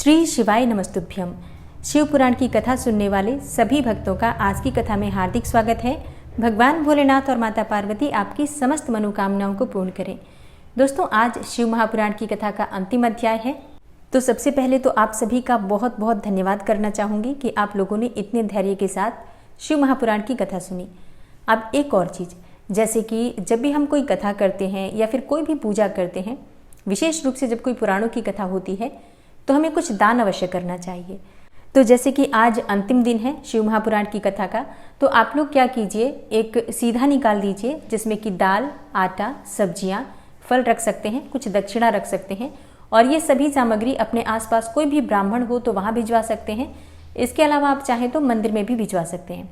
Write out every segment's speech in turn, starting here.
श्री शिवाय नमस्तुभ्यम। शिव पुराण की कथा सुनने वाले सभी भक्तों का आज की कथा में हार्दिक स्वागत है। भगवान भोलेनाथ और माता पार्वती आपकी समस्त मनोकामनाओं को पूर्ण करें। दोस्तों, आज शिव महापुराण की कथा का अंतिम अध्याय है। तो सबसे पहले तो आप सभी का बहुत बहुत धन्यवाद करना चाहूँगी कि आप लोगों ने इतने धैर्य के साथ शिव महापुराण की कथा सुनी। अब एक और चीज़, जैसे कि जब भी हम कोई कथा करते हैं या फिर कोई भी पूजा करते हैं, विशेष रूप से जब कोई पुराणों की कथा होती है तो हमें कुछ दान अवश्य करना चाहिए। तो जैसे कि आज अंतिम दिन है शिव महापुराण की कथा का, तो आप लोग क्या कीजिए, एक सीधा निकाल दीजिए जिसमें कि दाल, आटा, सब्जियां, फल रख सकते हैं, कुछ दक्षिणा रख सकते हैं और ये सभी सामग्री अपने आसपास कोई भी ब्राह्मण हो तो वहाँ भिजवा सकते हैं। इसके अलावा आप चाहें तो मंदिर में भी भिजवा सकते हैं।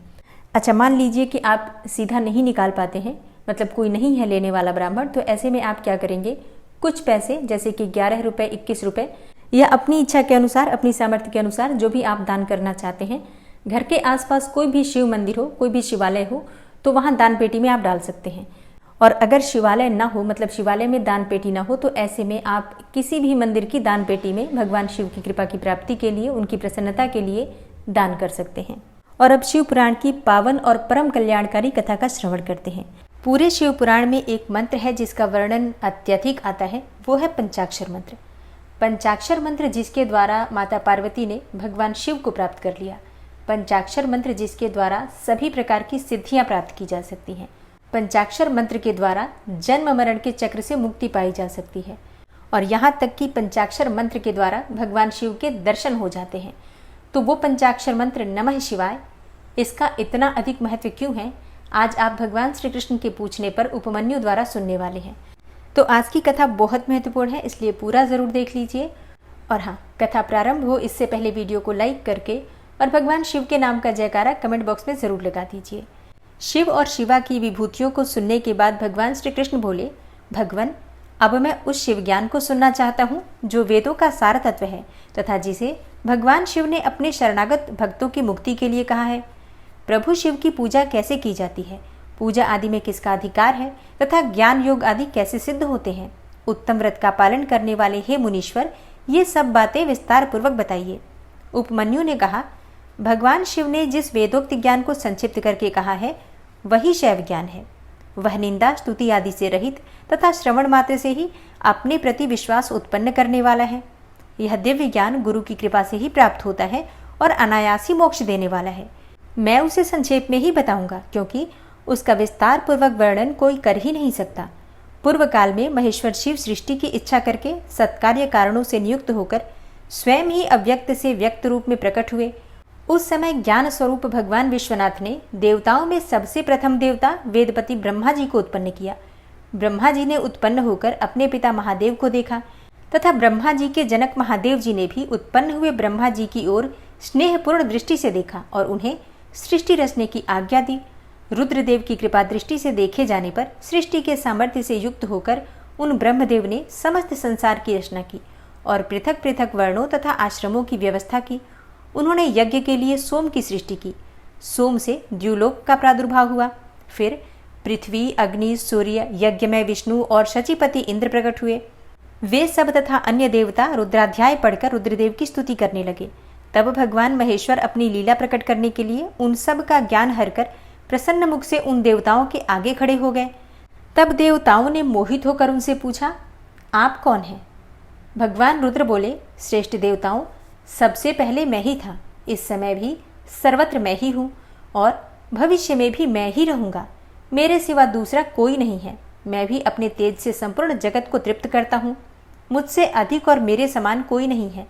अच्छा, मान लीजिए कि आप सीधा नहीं निकाल पाते हैं, मतलब कोई नहीं है लेने वाला ब्राह्मण, तो ऐसे में आप क्या करेंगे, कुछ पैसे जैसे कि 11 रुपये, 21 रुपये या अपनी इच्छा के अनुसार, अपनी सामर्थ्य के अनुसार जो भी आप दान करना चाहते हैं, घर के आसपास कोई भी शिव मंदिर हो, कोई भी शिवालय हो तो वहाँ दान पेटी में आप डाल सकते हैं। और अगर शिवालय ना हो, मतलब शिवालय में दान पेटी ना हो, तो ऐसे में आप किसी भी मंदिर की दान पेटी में भगवान शिव की कृपा की प्राप्ति के लिए, उनकी प्रसन्नता के लिए दान कर सकते हैं। और अब शिव पुराण की पावन और परम कल्याणकारी कथा का श्रवण करते हैं। पूरे शिव पुराण में एक मंत्र है जिसका वर्णन अत्यधिक आता है, वो है पंचाक्षर मंत्र। पंचाक्षर मंत्र जिसके द्वारा माता पार्वती ने भगवान शिव को प्राप्त कर लिया। पंचाक्षर मंत्र जिसके द्वारा सभी प्रकार की सिद्धियां प्राप्त की जा सकती हैं। पंचाक्षर मंत्र के द्वारा जन्म मरण के चक्र से मुक्ति पाई जा सकती है और यहाँ तक कि पंचाक्षर मंत्र के द्वारा भगवान शिव के दर्शन हो जाते हैं। तो वो पंचाक्षर मंत्र नमः शिवाय, इसका इतना अधिक महत्व क्यों है, आज आप भगवान श्री कृष्ण के पूछने पर उपमन्यु द्वारा सुनने वाले हैं। तो आज की कथा बहुत महत्वपूर्ण है, इसलिए पूरा ज़रूर देख लीजिए। और हाँ, कथा प्रारंभ हो इससे पहले वीडियो को लाइक करके और भगवान शिव के नाम का जयकारा कमेंट बॉक्स में ज़रूर लगा दीजिए। शिव और शिवा की विभूतियों को सुनने के बाद भगवान श्री कृष्ण बोले, भगवान, अब मैं उस शिव ज्ञान को सुनना चाहता हूँ जो वेदों का सार तत्व है तथा जिसे भगवान शिव ने अपने शरणागत भक्तों की मुक्ति के लिए कहा है। प्रभु शिव की पूजा कैसे की जाती है, पूजा आदि में किसका अधिकार है तथा ज्ञान योग आदि कैसे सिद्ध होते हैं। उत्तम व्रत का पालन करने वाले हे मुनीश्वर, ये सब बातें विस्तार पूर्वक बताइए। उपमन्यु ने कहा, भगवान शिव ने जिस वेदोक्त ज्ञान को संक्षिप्त करके कहा है वही शैव ज्ञान है। वह निंदा स्तुति आदि से रहित तथा श्रवण मात्र से ही अपने प्रति विश्वास उत्पन्न करने वाला है। यह दिव्य ज्ञान गुरु की कृपा से ही प्राप्त होता है और अनायास ही मोक्ष देने वाला है। मैं उसे संक्षेप में ही बताऊंगा क्योंकि उसका विस्तार पूर्वक वर्णन कोई कर ही नहीं सकता। पूर्व काल में महेश्वर शिव सृष्टि की इच्छा करके सत्कार्य कारणों से नियुक्त होकर स्वयं ही अव्यक्त से व्यक्त रूप में प्रकट हुए। उस समय ज्ञान स्वरूप भगवान विश्वनाथ ने देवताओं में सबसे प्रथम देवता वेदपति ब्रह्मा जी को उत्पन्न किया। ब्रह्मा जी ने उत्पन्न होकर अपने पिता महादेव को देखा तथा ब्रह्मा जी के जनक महादेव जी ने भी उत्पन्न हुए ब्रह्मा जी की ओर स्नेहपूर्ण दृष्टि से देखा और उन्हें सृष्टि रचने की आज्ञा दी। रुद्रदेव की कृपा दृष्टि से देखे जाने पर सृष्टि के सामर्थ्य से युक्त होकर उन ब्रह्मदेव ने समस्त संसार की रचना की और पृथक पृथक वर्णों तथा आश्रमों की व्यवस्था की। उन्होंने यज्ञ के लिए सोम की सृष्टि की। सोम से द्युलोक का प्रादुर्भाव हुआ। फिर पृथ्वी, अग्नि, सूर्य, यज्ञमय विष्णु और शचीपति इंद्र प्रकट हुए। वे सब तथा अन्य देवता रुद्राध्याय पढ़कर रुद्रदेव की स्तुति करने लगे। तब भगवान महेश्वर अपनी लीला प्रकट करने के लिए उन सब का ज्ञान हरकर प्रसन्न मुख से उन देवताओं के आगे खड़े हो गए। तब देवताओं ने मोहित होकर उनसे पूछा, आप कौन हैं? भगवान रुद्र बोले, श्रेष्ठ देवताओं, सबसे पहले मैं ही था, इस समय भी सर्वत्र मैं ही हूँ और भविष्य में भी मैं ही रहूँगा। मेरे सिवा दूसरा कोई नहीं है। मैं भी अपने तेज से संपूर्ण जगत को तृप्त करता हूँ। मुझसे अधिक और मेरे समान कोई नहीं है।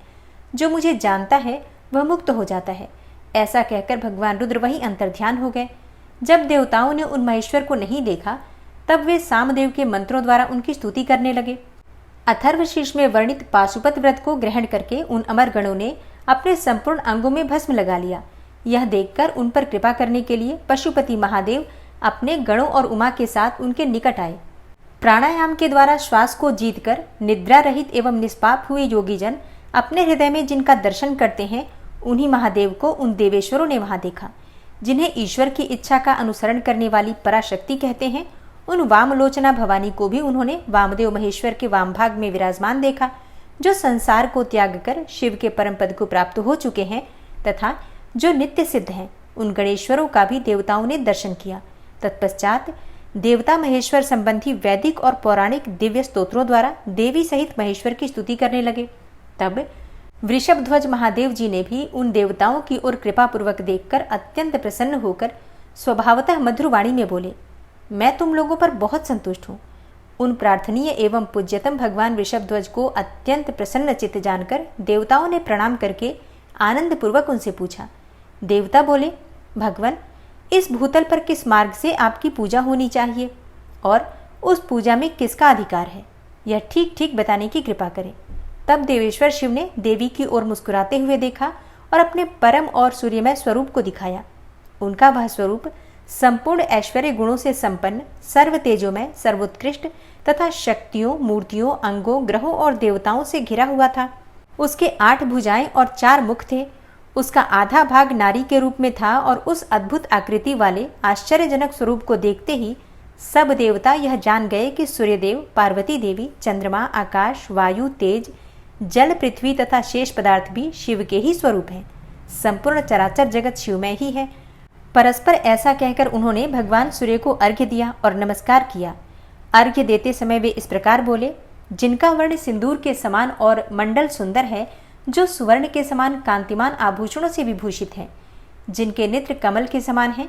जो मुझे जानता है वह मुक्त हो जाता है। ऐसा कहकर भगवान रुद्र वहीं अंतर्ध्यान हो गए। जब देवताओं ने उन महेश्वर को नहीं देखा तब वे सामदेव के मंत्रों द्वारा उनकी स्तुति करने लगे। अथर्वशीर्ष में वर्णित पाशुपत व्रत को ग्रहण करके उन अमर गणों ने अपने संपूर्ण अंगों में भस्म लगा लिया। यह देखकर उन पर कृपा करने के लिए पशुपति महादेव अपने गणों और उमा के साथ उनके निकट आए। प्राणायाम के द्वारा श्वास को जीतकर निद्रा रहित एवं निष्पाप हुए योगी जन अपने हृदय में जिनका दर्शन करते हैं, उन्हीं महादेव को उन देवेश्वरों ने वहां देखा। जिन्हें ईश्वर की इच्छा का अनुसरण करने वाली पराशक्ति कहते हैं, उन वामलोचना भवानी को भी उन्होंने वामदेव महेश्वर के वाम भाग में विराजमान देखा, जो संसार को त्याग कर शिव के परम पद को प्राप्त हो चुके हैं तथा जो नित्य सिद्ध हैं, उन गणेश्वरों का भी देवताओं ने दर्शन किया। तत्पश्चात देवता महेश्वर संबंधी वैदिक और पौराणिक दिव्य स्तोत्रों द्वारा देवी सहित महेश्वर की स्तुति करने लगे। तब वृषभध्वज महादेव जी ने भी उन देवताओं की ओर कृपापूर्वक देखकर अत्यंत प्रसन्न होकर स्वभावतः मधुर वाणी में बोले, मैं तुम लोगों पर बहुत संतुष्ट हूँ। उन प्रार्थनीय एवं पूज्यतम भगवान वृषभध्वज को अत्यंत प्रसन्न चित्त जानकर देवताओं ने प्रणाम करके आनंद पूर्वक उनसे पूछा। देवता बोले, भगवान, इस भूतल पर किस मार्ग से आपकी पूजा होनी चाहिए और उस पूजा में किसका अधिकार है, यह ठीक ठीक बताने की कृपा करें। तब देवेश्वर शिव ने देवी की ओर मुस्कुराते हुए देखा और अपने परम और सूर्यमय स्वरूप को दिखाया। उनका वह स्वरूप संपूर्ण ऐश्वर्य गुणों से संपन्न, सर्व तेजोमय, सर्वोत्कृष्ट तथा शक्तियों, मूर्तियों, अंगों, ग्रहों और देवताओं से घिरा हुआ था। उसके 8 भुजाएं और 4 मुख थे। उसका आधा भाग नारी के रूप में था और उस अद्भुत आकृति वाले आश्चर्यजनक स्वरूप को देखते ही सब देवता यह जान गए कि सूर्यदेव, पार्वती देवी, चंद्रमा, आकाश, वायु, तेज, जल, पृथ्वी तथा शेष पदार्थ भी शिव के ही स्वरूप हैं। संपूर्ण चराचर जगत शिवमय ही है। परस्पर ऐसा कहकर उन्होंने भगवान सूर्य को अर्घ्य दिया और नमस्कार किया। अर्घ्य देते समय वे इस प्रकार बोले, जिनका वर्ण सिंदूर के समान और मंडल सुंदर है, जो सुवर्ण के समान कांतिमान आभूषणों से विभूषित है, जिनके नेत्र कमल के समान हैं,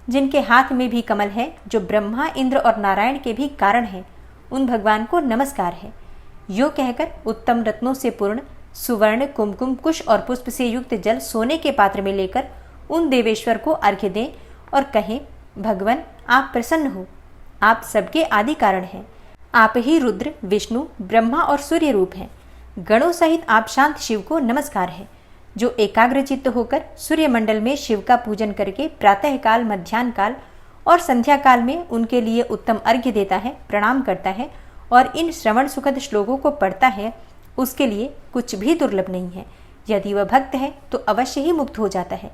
जिनके हाथ में भी कमल है, जो ब्रह्मा, इंद्र और नारायण के भी कारण है, उन भगवान को नमस्कार है। यो कहकर उत्तम रत्नों से पूर्ण सुवर्ण, कुमकुम, कुश और पुष्प से युक्त जल सोने के पात्र में लेकर उन देवेश्वर को अर्घ्य दें और कहें, भगवान, आप प्रसन्न हो, आप सबके आदि कारण हैं। आप ही रुद्र, विष्णु, ब्रह्मा और सूर्य रूप हैं। गणों सहित आप शांत शिव को नमस्कार है, जो एकाग्र चित्त होकर सूर्य मंडल में शिव का पूजन करके प्रातः काल, मध्याह्न काल और संध्या काल में उनके लिए उत्तम अर्घ्य देता है, प्रणाम करता है और इन श्रवण सुखद श्लोकों को पढ़ता है, उसके लिए कुछ भी दुर्लभ नहीं है। यदि वह भक्त है तो अवश्य ही मुक्त हो जाता है।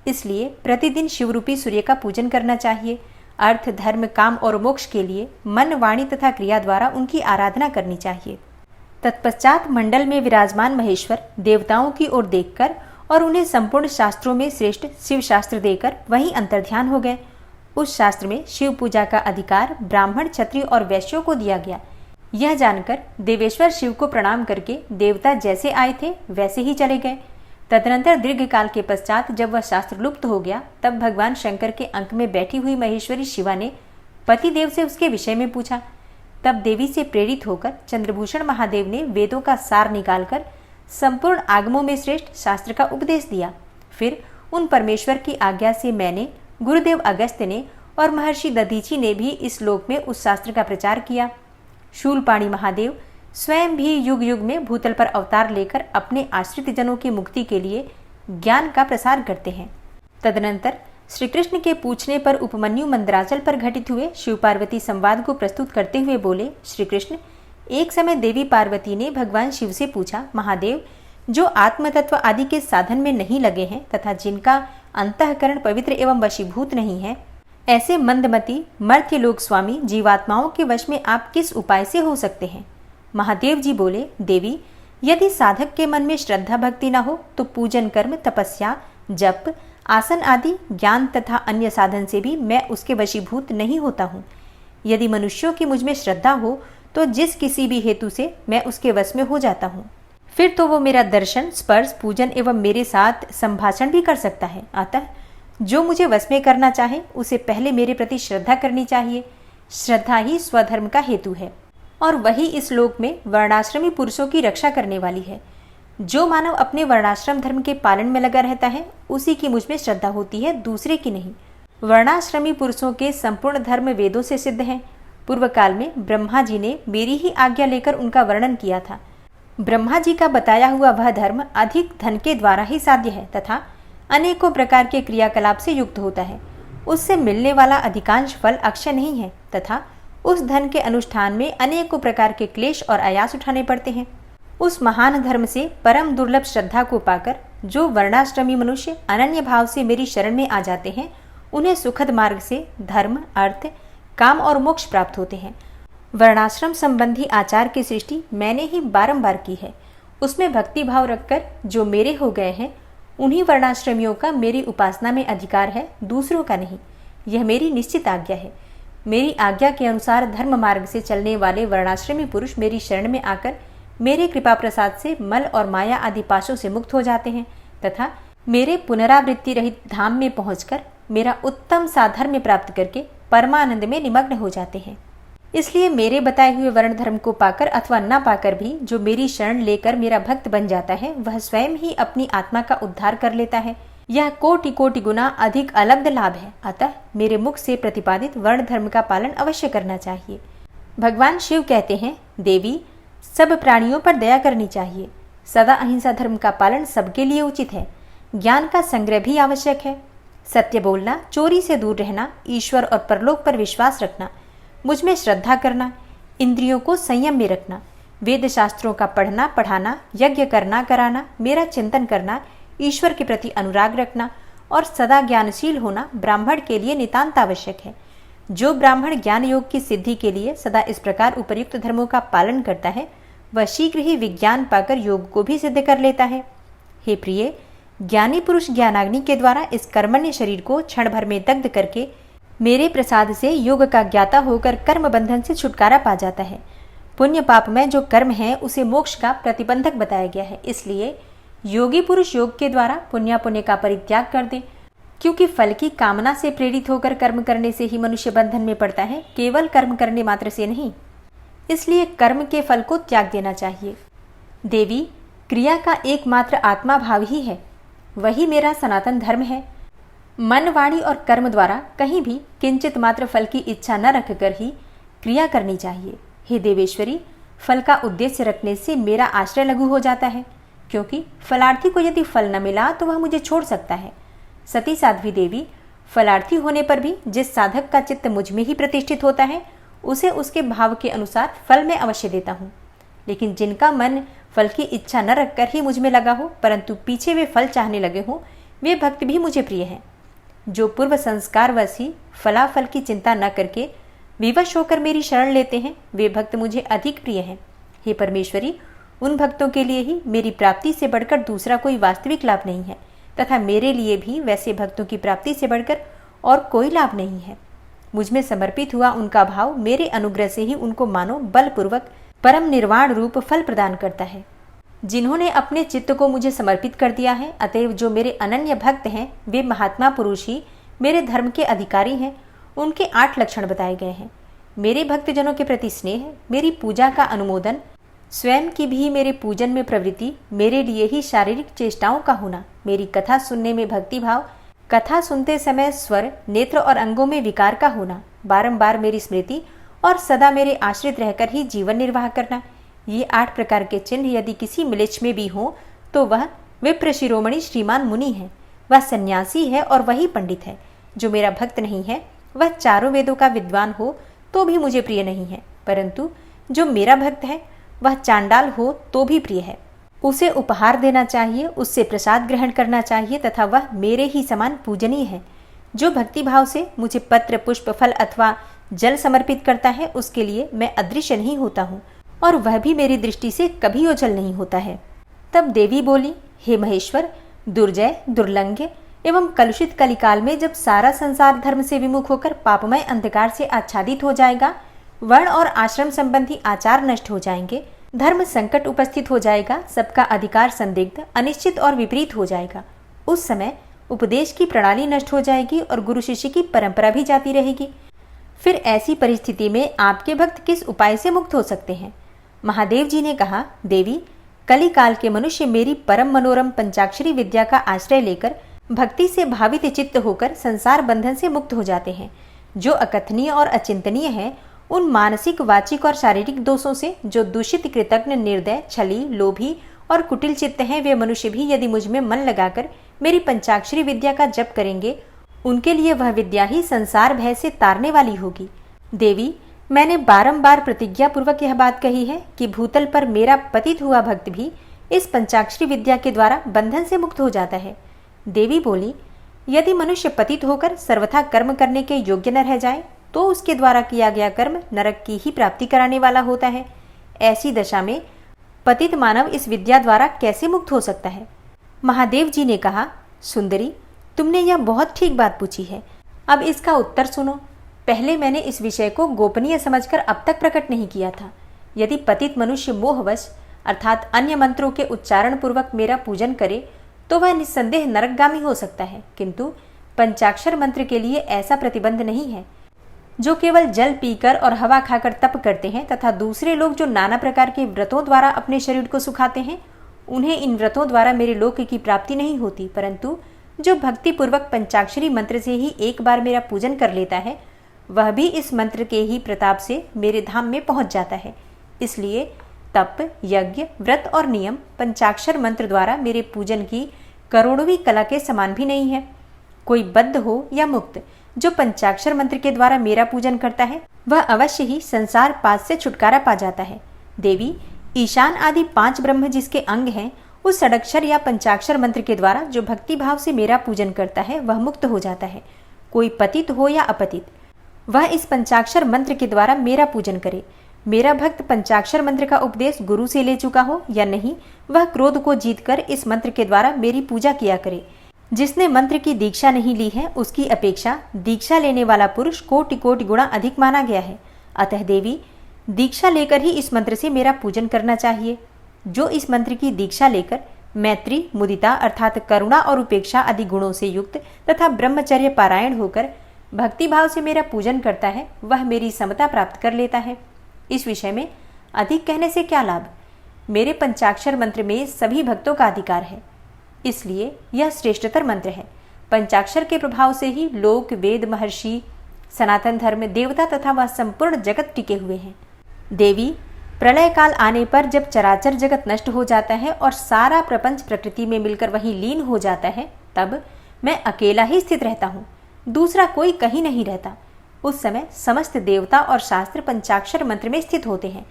इसलिए प्रतिदिन शिवरूपी सूर्य का पूजन करना चाहिए। अर्थ, धर्म, काम और मोक्ष के लिए मन, वाणी तथा क्रिया द्वारा उनकी आराधना करनी चाहिए। तत्पश्चात मंडल में विराजमान महेश्वर देवताओं की ओर देखकर और उन्हें संपूर्ण शास्त्रों में श्रेष्ठ शिव शास्त्र देकर वहीं अंतर्ध्यान हो गए। उस शास्त्र में शिव पूजा का अधिकार ब्राह्मण, क्षत्रिय और वैश्यों को दिया गया। यह जानकर देवेश्वर शिव को प्रणाम करके देवता जैसे आए थे वैसे ही चले गए। तदनंतर दीर्घ काल के पश्चात जब वह शास्त्र लुप्त हो गया, तब भगवान शंकर के अंक में बैठी हुई महेश्वरी शिवा ने पतिदेव से उसके विषय में पूछा। तब देवी से प्रेरित होकर चंद्रभूषण महादेव ने वेदों का सार निकालकर संपूर्ण आगमों में श्रेष्ठ शास्त्र का उपदेश दिया। फिर उन परमेश्वर की आज्ञा से मैंने, गुरुदेव अगस्त्य ने और महर्षि दधीची ने भी इस लोक में उस शास्त्र का प्रचार किया। शूलपाणी महादेव स्वयं भी युग युग में भूतल पर अवतार लेकर अपने आश्रित जनों की मुक्ति के लिए ज्ञान का प्रसार करते हैं। तदनंतर श्री कृष्ण के पूछने पर उपमन्यु मंदराचल पर घटित हुए शिव पार्वती संवाद को प्रस्तुत करते हुए बोले, श्री कृष्ण, एक समय देवी पार्वती ने भगवान शिव से पूछा, महादेव, जो आत्मतत्व आदि के साधन में नहीं लगे हैं तथा जिनका अंतःकरण पवित्र एवं वशीभूत नहीं है, ऐसे मंदमती मर्त्य लोक स्वामी जीवात्माओं के वश में आप किस उपाय से हो सकते हैं? महादेव जी बोले, देवी, यदि साधक के मन में श्रद्धा भक्ति न हो तो पूजन, कर्म, तपस्या, जप, आसन आदि ज्ञान तथा अन्य साधन से भी मैं उसके वशीभूत नहीं होता हूँ। यदि मनुष्यों की मुझ में श्रद्धा हो तो जिस किसी भी हेतु से मैं उसके वश में हो जाता हूँ। फिर तो वो मेरा दर्शन, स्पर्श, पूजन एवं मेरे साथ संभाषण भी कर सकता है। अतः जो मुझे वश में करना चाहे उसे पहले मेरे प्रति श्रद्धा करनी चाहिए। श्रद्धा ही स्वधर्म का हेतु है और वही इस लोक में वर्णाश्रमी पुरुषों की रक्षा करने वाली है। जो मानव अपने वर्णाश्रम धर्म के पालन में लगा रहता है उसी की मुझ में श्रद्धा होती है, दूसरे की नहीं। वर्णाश्रमी पुरुषों के संपूर्ण धर्म वेदों से सिद्ध हैं। पूर्व काल में ब्रह्मा जी ने मेरी ही आज्ञा लेकर उनका वर्णन किया था। ब्रह्मा जी का बताया हुआ वह धर्म अधिक धन के द्वारा ही साध्य है तथा अनेकों प्रकार के क्रियाकलाप से युक्त होता है। उससे मिलने वाला अधिकांश फल अक्षय नहीं है तथा उस धन के अनुष्ठान में अनेकों प्रकार के क्लेश और आयास उठाने पड़ते हैं। उस महान धर्म से परम दुर्लभ श्रद्धा को पाकर जो वर्णाश्रमी मनुष्य अनन्य भाव से मेरी शरण में आ जाते हैं, उन्हें सुखद मार्ग से धर्म, अर्थ, काम और मोक्ष प्राप्त होते हैं। वर्णाश्रम संबंधी आचार की सृष्टि मैंने ही बारंबार की है। उसमें भक्ति भाव रखकर जो मेरे हो गए हैं, उन्हीं वर्णाश्रमियों का मेरी उपासना में अधिकार है, दूसरों का नहीं। यह मेरी निश्चित आज्ञा है। मेरी आज्ञा के अनुसार धर्म मार्ग से चलने वाले वर्णाश्रमी पुरुष मेरी शरण में आकर मेरे कृपा प्रसाद से मल और माया आदि पाशों से मुक्त हो जाते हैं तथा मेरे पुनरावृत्ति रहित धाम में पहुंचकर मेरा उत्तम साधर्म्य प्राप्त करके परमानंद में निमग्न हो जाते हैं। इसलिए मेरे बताए हुए वर्ण धर्म को पाकर अथवा न पाकर भी जो मेरी शरण लेकर मेरा भक्त बन जाता है, वह स्वयं ही अपनी आत्मा का उद्धार कर लेता है। यह कोटि कोटि गुना अधिक अलब्ध लाभ है। अतः मेरे मुख से प्रतिपादित वर्ण धर्म का पालन अवश्य करना चाहिए। भगवान शिव कहते हैं, देवी, सब प्राणियों पर दया करनी चाहिए। सदा अहिंसा धर्म का पालन सबके लिए उचित है। ज्ञान का संग्रह भी आवश्यक है। सत्य बोलना, चोरी से दूर रहना, ईश्वर और परलोक पर विश्वास रखना, मुझ में श्रद्धा करना, इंद्रियों को संयम में रखना, वेद शास्त्रों का पढ़ना पढ़ाना, यज्ञ करना कराना, मेरा चिंतन करना, ईश्वर के प्रति अनुराग रखना और सदा ज्ञानशील होना ब्राह्मण के लिए नितांत आवश्यक है। जो ब्राह्मण ज्ञान योग की सिद्धि के लिए सदा इस प्रकार उपर्युक्त धर्मों का पालन करता है, वह शीघ्र ही विज्ञान पाकर योग को भी सिद्ध कर लेता है। हे प्रिय, ज्ञानी पुरुष ज्ञानाग्नि के द्वारा इस कर्मण्य शरीर को क्षण भर में दग्ध करके मेरे प्रसाद से योग का ज्ञाता होकर कर्म बंधन से छुटकारा पा जाता है। पुण्य पाप में जो कर्म है उसे मोक्ष का प्रतिबंधक बताया गया है। इसलिए योगी पुरुष योग के द्वारा पुण्य का परित्याग कर दे, क्योंकि फल की कामना से प्रेरित होकर कर्म करने से ही मनुष्य बंधन में पड़ता है, केवल कर्म करने मात्र से नहीं। इसलिए कर्म के फल को त्याग देना चाहिए। देवी, क्रिया का एकमात्र आत्मा भाव ही है, वही मेरा सनातन धर्म है। मन, वाणी और कर्म द्वारा कहीं भी किंचित मात्र फल की इच्छा न रखकर ही क्रिया करनी चाहिए। हे देवेश्वरी, फल का उद्देश्य रखने से मेरा आश्रय लघु हो जाता है, क्योंकि फलार्थी को यदि फल न मिला तो वह मुझे छोड़ सकता है। सती साध्वी देवी, फलार्थी होने पर भी जिस साधक का चित्त मुझ में ही प्रतिष्ठित होता है, उसे उसके भाव के अनुसार फल मैं अवश्य देता हूँ। लेकिन जिनका मन फल की इच्छा न रखकर ही मुझ में लगा हो, परंतु पीछे वे फल चाहने लगे हों, वे भक्त भी मुझे प्रिय हैं। जो पूर्व संस्कारवश ही फलाफल की चिंता न करके विवश होकर मेरी शरण लेते हैं, वे भक्त मुझे अधिक प्रिय हैं। हे परमेश्वरी, उन भक्तों के लिए ही मेरी प्राप्ति से बढ़कर दूसरा कोई वास्तविक लाभ नहीं है, तथा मेरे लिए भी वैसे भक्तों की प्राप्ति से बढ़कर और कोई लाभ नहीं है। मुझ में समर्पित हुआ उनका भाव मेरे अनुग्रह से ही उनको मानो बलपूर्वक परम निर्वाण रूप फल प्रदान करता है। जिन्होंने अपने चित्त को मुझे समर्पित कर दिया है, अतएव जो मेरे अनन्य भक्त हैं, वे महात्मा पुरुष ही मेरे धर्म के अधिकारी हैं। उनके 8 लक्षण बताए गए हैं। मेरे भक्तजनों के प्रति स्नेह, मेरी पूजा का अनुमोदन, स्वयं की भी मेरे पूजन में प्रवृत्ति, मेरे लिए ही शारीरिक चेष्टाओं का होना, मेरी कथा सुनने में भक्ति भाव, कथा सुनते समय स्वर, नेत्र और अंगों में विकार का होना, बारंबार मेरी स्मृति और सदा मेरे आश्रित रहकर ही जीवन निर्वाह करना, ये 8 प्रकार के चिन्ह यदि किसी म्लेच्छ में भी हो तो वह विप्र शिरोमणि श्रीमान मुनि है, वह सन्यासी है और वही पंडित है। जो मेरा भक्त नहीं है, वह चारों वेदों का विद्वान हो तो भी मुझे प्रिय नहीं है, परंतु जो मेरा भक्त है वह चांडाल हो तो भी प्रिय है। उसे उपहार देना चाहिए, उससे प्रसाद ग्रहण करना चाहिए तथा वह मेरे ही समान पूजनीय है। जो भक्ति भाव से मुझे पत्र, पुष्प, फल अथवा जल समर्पित करता है, उसके लिए मैं अदृश्य नहीं होता हूँ और वह भी मेरी दृष्टि से कभी ओझल नहीं होता है। तब देवी बोली, हे महेश्वर, दुर्जय, दुर्लंघ्य एवं कलुषित कलिकाल में जब सारा संसार धर्म से विमुख होकर पापमय अंधकार से आच्छादित हो जाएगा, वर्ण और आश्रम संबंधी आचार नष्ट हो जाएंगे, धर्म संकट उपस्थित हो जाएगा, सबका अधिकार संदिग्ध, अनिश्चित और विपरीत हो जाएगा, उस समय उपदेश की प्रणाली नष्ट हो जाएगी और गुरु शिष्य की परंपरा भी जाती रहेगी। फिर ऐसी परिस्थिति में आपके भक्त किस उपाय से मुक्त हो सकते हैं? महादेव जी ने कहा, देवी, कली काल के मनुष्य मेरी परम मनोरम पंचाक्षरी विद्या का आश्रय लेकर भक्ति से भावित चित्त होकर संसार बंधन से मुक्त हो जाते हैं। जो अकथनीय और अचिंतनीय है, उन मानसिक, वाचिक और शारीरिक दोषों से जो दूषित, कृतज्ञ, निर्दय, छली, लोभी और कुटिल चित्त हैं, वे मनुष्य भी यदि मुझ में मन लगाकर मेरी पंचाक्षरी विद्या का जप करेंगे, उनके लिए वह विद्या ही संसार भय से तारने वाली होगी। देवी, मैंने बारंबार प्रतिज्ञा पूर्वक यह बात कही है कि भूतल पर मेरा पतित हुआ भक्त भी इस पंचाक्षरी विद्या के द्वारा बंधन से मुक्त हो जाता है। देवी बोली, यदि मनुष्य पतित होकर सर्वथा कर्म करने के योग्य न रह जाए तो उसके द्वारा किया गया कर्म नरक की ही प्राप्ति कराने वाला होता है। ऐसी दशा में पतित मानव इस विद्या द्वारा कैसे मुक्त हो सकता है? महादेव जी ने कहा, सुंदरी, तुमने यह बहुत ठीक बात पूछी है। अब इसका उत्तर सुनो। पहले मैंने इस विषय को गोपनीय समझकर अब तक प्रकट नहीं किया था। यदि पतित मनुष्य मोहवश अर्थात अन्य मंत्रों के उच्चारण पूर्वक मेरा पूजन करे तो वह निस्संदेह नरकगामी हो सकता है, किंतु पंचाक्षर मंत्र के लिए ऐसा प्रतिबंध नहीं है। जो केवल जल पीकर और हवा खाकर तप करते हैं तथा दूसरे लोग जो नाना प्रकार के व्रतों द्वारा अपने शरीर को सुखाते हैं, उन्हें इन व्रतों द्वारा मेरे लोक की प्राप्ति नहीं होती, परंतु जो भक्ति पूर्वक पंचाक्षरी मंत्र से ही एक बार मेरा पूजन कर लेता है, वह भी इस मंत्र के ही प्रताप से मेरे धाम में पहुंच जाता है। इसलिए तप, यज्ञ, व्रत और नियम पंचाक्षर मंत्र द्वारा मेरे पूजन की करोड़वीं कला के समान भी नहीं है। कोई बद्ध हो या मुक्त, जो पंचाक्षर मंत्र के द्वारा मेरा पूजन करता है, वह अवश्य ही संसार पास से छुटकारा पा जाता है। देवी, ईशान आदि 5 ब्रह्म जिसके अंग हैं, उस षडक्षर या पंचाक्षर मंत्र के द्वारा जो भक्ति भाव से मेरा पूजन करता है, वह मुक्त हो जाता है। कोई पतित हो या अपतित, वह इस पंचाक्षर मंत्र के द्वारा मेरा पूजन करे। मेरा भक्त पंचाक्षर मंत्र का उपदेश गुरु से ले चुका हो या नहीं, वह क्रोध को जीतकर इस मंत्र के द्वारा मेरी पूजा किया करे। जिसने मंत्र की दीक्षा नहीं ली है, उसकी अपेक्षा दीक्षा लेने वाला पुरुष कोटि कोटि गुणा अधिक माना गया है। अतः देवी, दीक्षा लेकर ही इस मंत्र से मेरा पूजन करना चाहिए। जो इस मंत्र की दीक्षा लेकर मैत्री, मुदिता अर्थात करुणा और उपेक्षा आदि गुणों से युक्त तथा ब्रह्मचर्य पारायण होकर भक्ति भाव से मेरा पूजन करता है, वह मेरी समता प्राप्त कर लेता है। इस विषय में अधिक कहने से क्या लाभ? मेरे पंचाक्षर मंत्र में सभी भक्तों का अधिकार है, इसलिए यह श्रेष्ठतर मंत्र है। पंचाक्षर के प्रभाव से ही लोक, वेद, महर्षि, सनातन धर्म, देवता तथा वह संपूर्ण जगत टिके हुए हैं। देवी, प्रलय काल आने पर जब चराचर जगत नष्ट हो जाता है और सारा प्रपंच प्रकृति में मिलकर वहीं लीन हो जाता है, तब मैं अकेला ही स्थित रहता हूँ, दूसरा कोई कहीं नहीं रहता। उस समय समस्त देवता और शास्त्र पंचाक्षर मंत्र में स्थित होते हैं,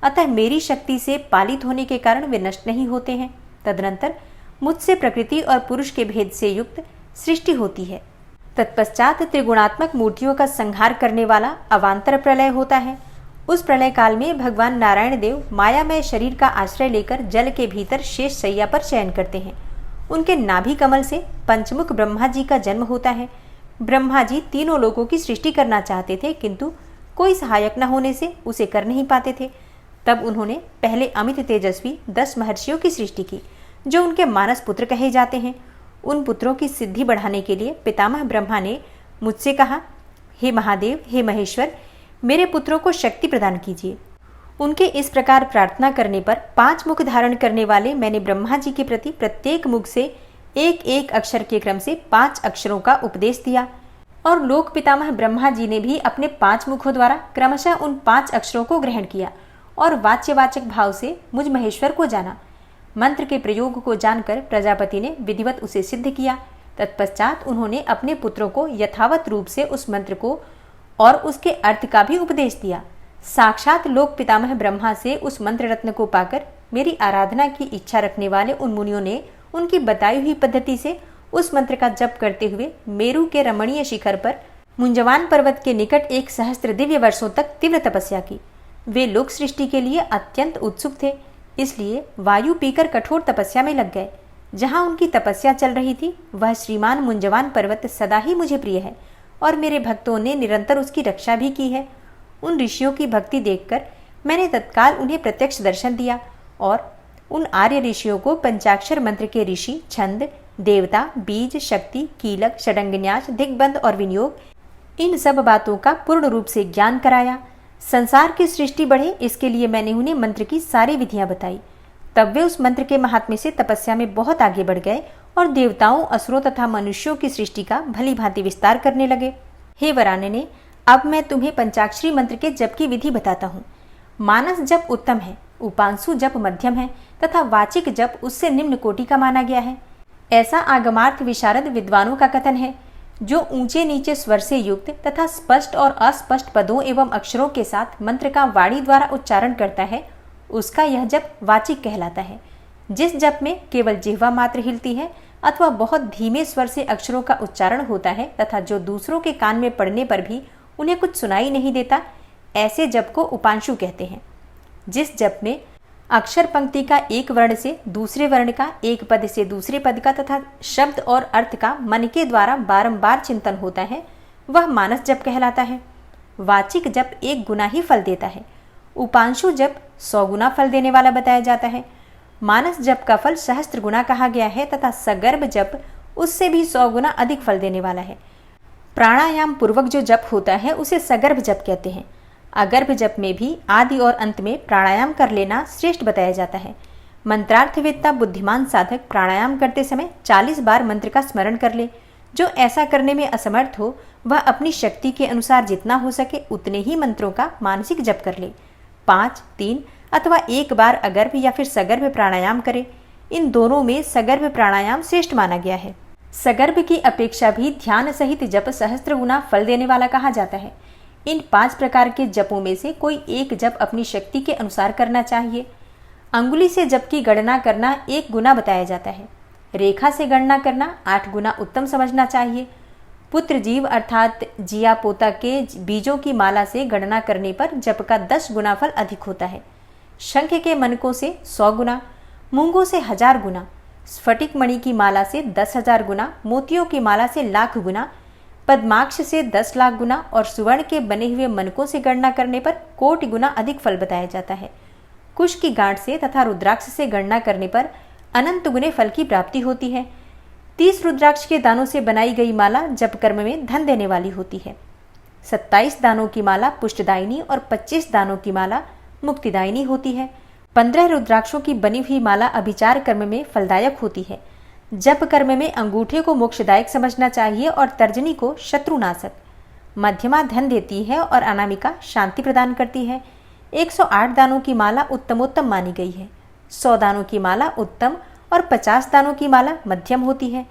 अतः मेरी शक्ति से पालित होने के कारण वे नष्ट नहीं होते हैं। तदनंतर मुझसे प्रकृति और पुरुष के भेद से युक्त सृष्टि होती है। तत्पश्चात त्रिगुणात्मक मूर्तियों का संहार करने वाला अवांतर प्रलय होता है। उस प्रलय काल में भगवान नारायण देव मायामय शरीर का आश्रय लेकर जल के भीतर शेष शैया पर शयन करते हैं। उनके नाभि कमल से पंचमुख ब्रह्मा जी का जन्म होता है। ब्रह्मा जी तीनों लोगों की सृष्टि करना चाहते थे, किंतु कोई सहायक न होने से उसे कर नहीं पाते थे। तब उन्होंने पहले अमित तेजस्वी 10 महर्षियों की सृष्टि की, जो उनके मानस पुत्र कहे जाते हैं। उन पुत्रों की सिद्धि बढ़ाने के लिए पितामह ब्रह्मा ने मुझसे कहा, हे महादेव, हे महेश्वर, मेरे पुत्रों को शक्ति प्रदान कीजिए। उनके इस प्रकार प्रार्थना करने पर 5 मुख धारण करने वाले मैंने ब्रह्मा जी के प्रति प्रत्येक मुख से एक एक अक्षर के क्रम से 5 अक्षरों का उपदेश दिया, और लोक पितामह ब्रह्मा जी ने भी अपने 5 मुखों द्वारा क्रमशः उन 5 अक्षरों को ग्रहण किया और वाच्यवाचक भाव से मुझ महेश्वर को जाना। मंत्र के प्रयोग को जानकर प्रजापति ने विधिवत उसे सिद्ध किया। तत्पश्चात उन्होंने अपने पुत्रों को यथावत रूप से उस मंत्र को और उसके अर्थ का भी उपदेश दिया। साक्षात लोक पितामह ब्रह्मा से उस मंत्र रत्न को पाकर मेरी आराधना की इच्छा रखने वाले उन मुनियों ने उनकी बताई हुई पद्धति से उस मंत्र का जप करते हुए मेरू के रमणीय शिखर पर मुंजवान पर्वत के निकट 1 सहस्त्र दिव्य वर्षों तक तीव्र तपस्या की। वे लोक सृष्टि के लिए अत्यंत उत्सुक थे, इसलिए वायु पीकर कठोर तपस्या में लग गए। जहाँ उनकी तपस्या चल रही थी, वह श्रीमान मुंजवान पर्वत सदा ही मुझे प्रिय है और मेरे भक्तों ने निरंतर उसकी रक्षा भी की है। उन ऋषियों की भक्ति देखकर मैंने तत्काल उन्हें प्रत्यक्ष दर्शन दिया और उन आर्य ऋषियों को पंचाक्षर मंत्र के ऋषि, छंद, देवता, बीज, शक्ति, कीलक, षडंगन्यास, दिग्बंध और विनियोग, इन सब बातों का पूर्ण रूप से ज्ञान कराया। संसार की सृष्टि बढ़े, इसके लिए मैंने उन्हें मंत्र की सारी विधियां बताई। तब वे उस मंत्र के महात्म्य से तपस्या में बहुत आगे बढ़ गए और देवताओं, असुरों तथा मनुष्यों की सृष्टि का भली भांति विस्तार करने लगे। हे वरानने, अब मैं तुम्हें पंचाक्षरी मंत्र के जप की विधि बताता हूँ। मानस जप उत्तम है, उपांशु जप मध्यम है तथा वाचिक जप उससे निम्न कोटि का माना गया है। ऐसा आगमार्थ विशारद विद्वानों का कथन है। जो ऊंचे नीचे स्वर से युक्त तथा स्पष्ट और अस्पष्ट पदों एवं अक्षरों के साथ मंत्र का वाणी द्वारा उच्चारण करता है, उसका यह जप वाचिक कहलाता है। जिस जप में केवल जिह्वा मात्र हिलती है अथवा बहुत धीमे स्वर से अक्षरों का उच्चारण होता है तथा जो दूसरों के कान में पड़ने पर भी उन्हें कुछ सुनाई नहीं देता, ऐसे जप को उपांशु कहते हैं। जिस जप में अक्षर पंक्ति का एक वर्ण से दूसरे वर्ण का, एक पद से दूसरे पद का तथा शब्द और अर्थ का मन के द्वारा बारंबार चिंतन होता है, वह मानस जप कहलाता है। वाचिक जप 1 गुना ही फल देता है। उपांशु जप 100 गुना फल देने वाला बताया जाता है। मानस जप का फल सहस्त्र गुना कहा गया है तथा सगर्भ जप उससे भी 100 गुना अधिक फल देने वाला है। प्राणायाम पूर्वक जो जप होता है उसे सगर्भ जप कहते हैं। अगर्भ जप में भी आदि और अंत में प्राणायाम कर लेना श्रेष्ठ बताया जाता है। मंत्रार्थवेत्ता बुद्धिमान साधक प्राणायाम करते समय 40 बार मंत्र का स्मरण कर ले। जो ऐसा करने में असमर्थ हो वह अपनी शक्ति के अनुसार जितना हो सके उतने ही मंत्रों का मानसिक जप कर ले। 5, 3 अथवा 1 बार अगर्भ या फिर सगर्भ प्राणायाम करे। इन दोनों में सगर्भ प्राणायाम श्रेष्ठ माना गया है। सगर्भ की अपेक्षा भी ध्यान सहित जप सहस्त्र गुना फल देने वाला कहा जाता है। इन 5 प्रकार के जपों में से कोई एक जप अपनी शक्ति के अनुसार करना चाहिए। अंगुली से जप की गणना करना 1 गुना बताया जाता है। रेखा से गणना करना 8 गुना उत्तम समझना चाहिए। पुत्र जीव अर्थात जिया पोता के बीजों की माला से गणना करने पर जप का 10 गुना फल अधिक होता है। शंख के मनकों से 100 गुना, मूंगों से 1000 गुना, स्फटिक मणि की माला से 10,000 गुना, मोतियों की माला से लाख गुना, पद्माक्ष से 10 लाख गुना और सुवर्ण के बने हुए मनकों से गणना करने पर कोटि गुना अधिक फल बताया जाता है। कुश की गांठ से तथा रुद्राक्ष से गणना करने पर अनंत गुने फल की प्राप्ति होती है। 30 रुद्राक्ष के दानों से बनाई गई माला जप कर्म में धन देने वाली होती है। 27 दानों की माला पुष्टदायिनी और 25 दानों की माला मुक्तिदायिनी होती है। 15 रुद्राक्षों की बनी हुई माला अभिचार कर्म में फलदायक होती है। जप कर्म में अंगूठे को मोक्षदायक समझना चाहिए और तर्जनी को शत्रुनाशक। मध्यमा धन देती है और अनामिका शांति प्रदान करती है। 108 दानों की माला उत्तमोत्तम मानी गई है। 100 दानों की माला उत्तम और 50 दानों की माला मध्यम होती है।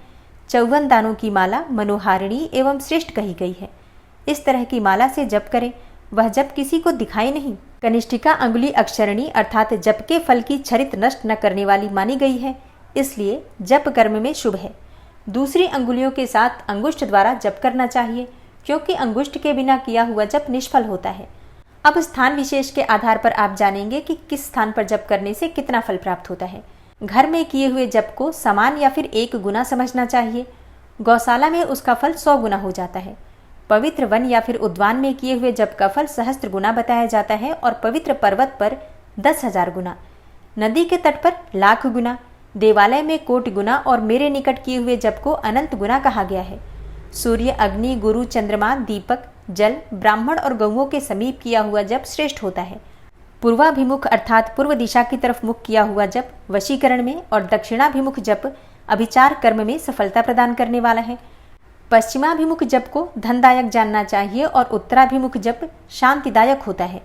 54 दानों की माला मनोहारिणी एवं श्रेष्ठ कही गई है। इस तरह की माला से जप करें, वह जप किसी को दिखाई नहीं। कनिष्ठिका अंगुली अक्षरणी अर्थात जप के फल की छरित नष्ट न करने वाली मानी गई है, इसलिए जप कर्म में शुभ है। दूसरी अंगुलियों के साथ अंगुष्ठ द्वारा जप करना चाहिए, क्योंकि अंगुष्ठ के बिना किया हुआ जप निष्फल होता है। अब स्थान विशेष के आधार पर आप जानेंगे कि किस स्थान पर जप करने से कितना फल प्राप्त होता है। घर में किए हुए जप को समान या फिर 1 गुना समझना चाहिए। गौशाला में उसका फल 100 गुना हो जाता है। पवित्र वन या फिर उद्यान में किए हुए जप का फल सहस्त्र गुना बताया जाता है और पवित्र पर्वत पर 10,000 गुना, नदी के तट पर लाख गुना, देवालय में कोटि गुना और मेरे निकट किए हुए जप को अनंत गुना कहा गया है। सूर्य, अग्नि, गुरु, चंद्रमा, दीपक, जल, ब्राह्मण और गौओं के समीप किया हुआ जप श्रेष्ठ होता है। पूर्वाभिमुख अर्थात पूर्व दिशा की तरफ मुख किया हुआ जप वशीकरण में और दक्षिणाभिमुख जप अभिचार कर्म में सफलता प्रदान करने वाला है। पश्चिमाभिमुख जप को धनदायक जानना चाहिए और उत्तराभिमुख जप शांतिदायक होता है।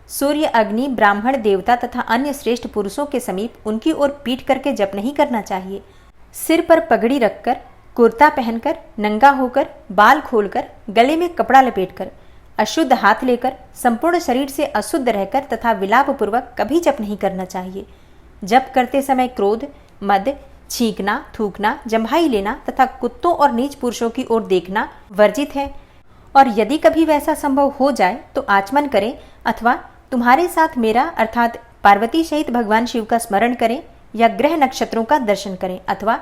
सूर्य, अग्नि, ब्राह्मण, देवता तथा अन्य श्रेष्ठ पुरुषों के समीप उनकी ओर पीठ करके जप नहीं करना चाहिए। सिर पर पगड़ी रखकर, कुर्ता पहनकर, नंगा होकर, बाल खोलकर, गले में कपड़ा लपेटकर, अशुद्ध हाथ लेकर, संपूर्ण शरीर से अशुद्ध रहकर तथा विलाप पूर्वक कभी जप नहीं करना चाहिए। जप करते समय क्रोध, मद, छींकना, थूकना, जम्भाई लेना तथा कुत्तों और नीच पुरुषों की ओर देखना वर्जित है। और यदि कभी वैसा संभव हो जाए तो आचमन करें अथवा तुम्हारे साथ मेरा अर्थात पार्वती सहित भगवान शिव का स्मरण करें या ग्रह नक्षत्रों का दर्शन करें अथवा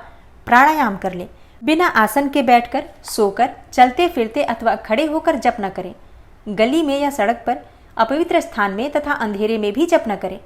प्राणायाम कर लें। बिना आसन के बैठकर, सोकर, चलते फिरते अथवा खड़े होकर जप न करें। गली में या सड़क पर, अपवित्र स्थान में तथा अंधेरे में भी जप न करें।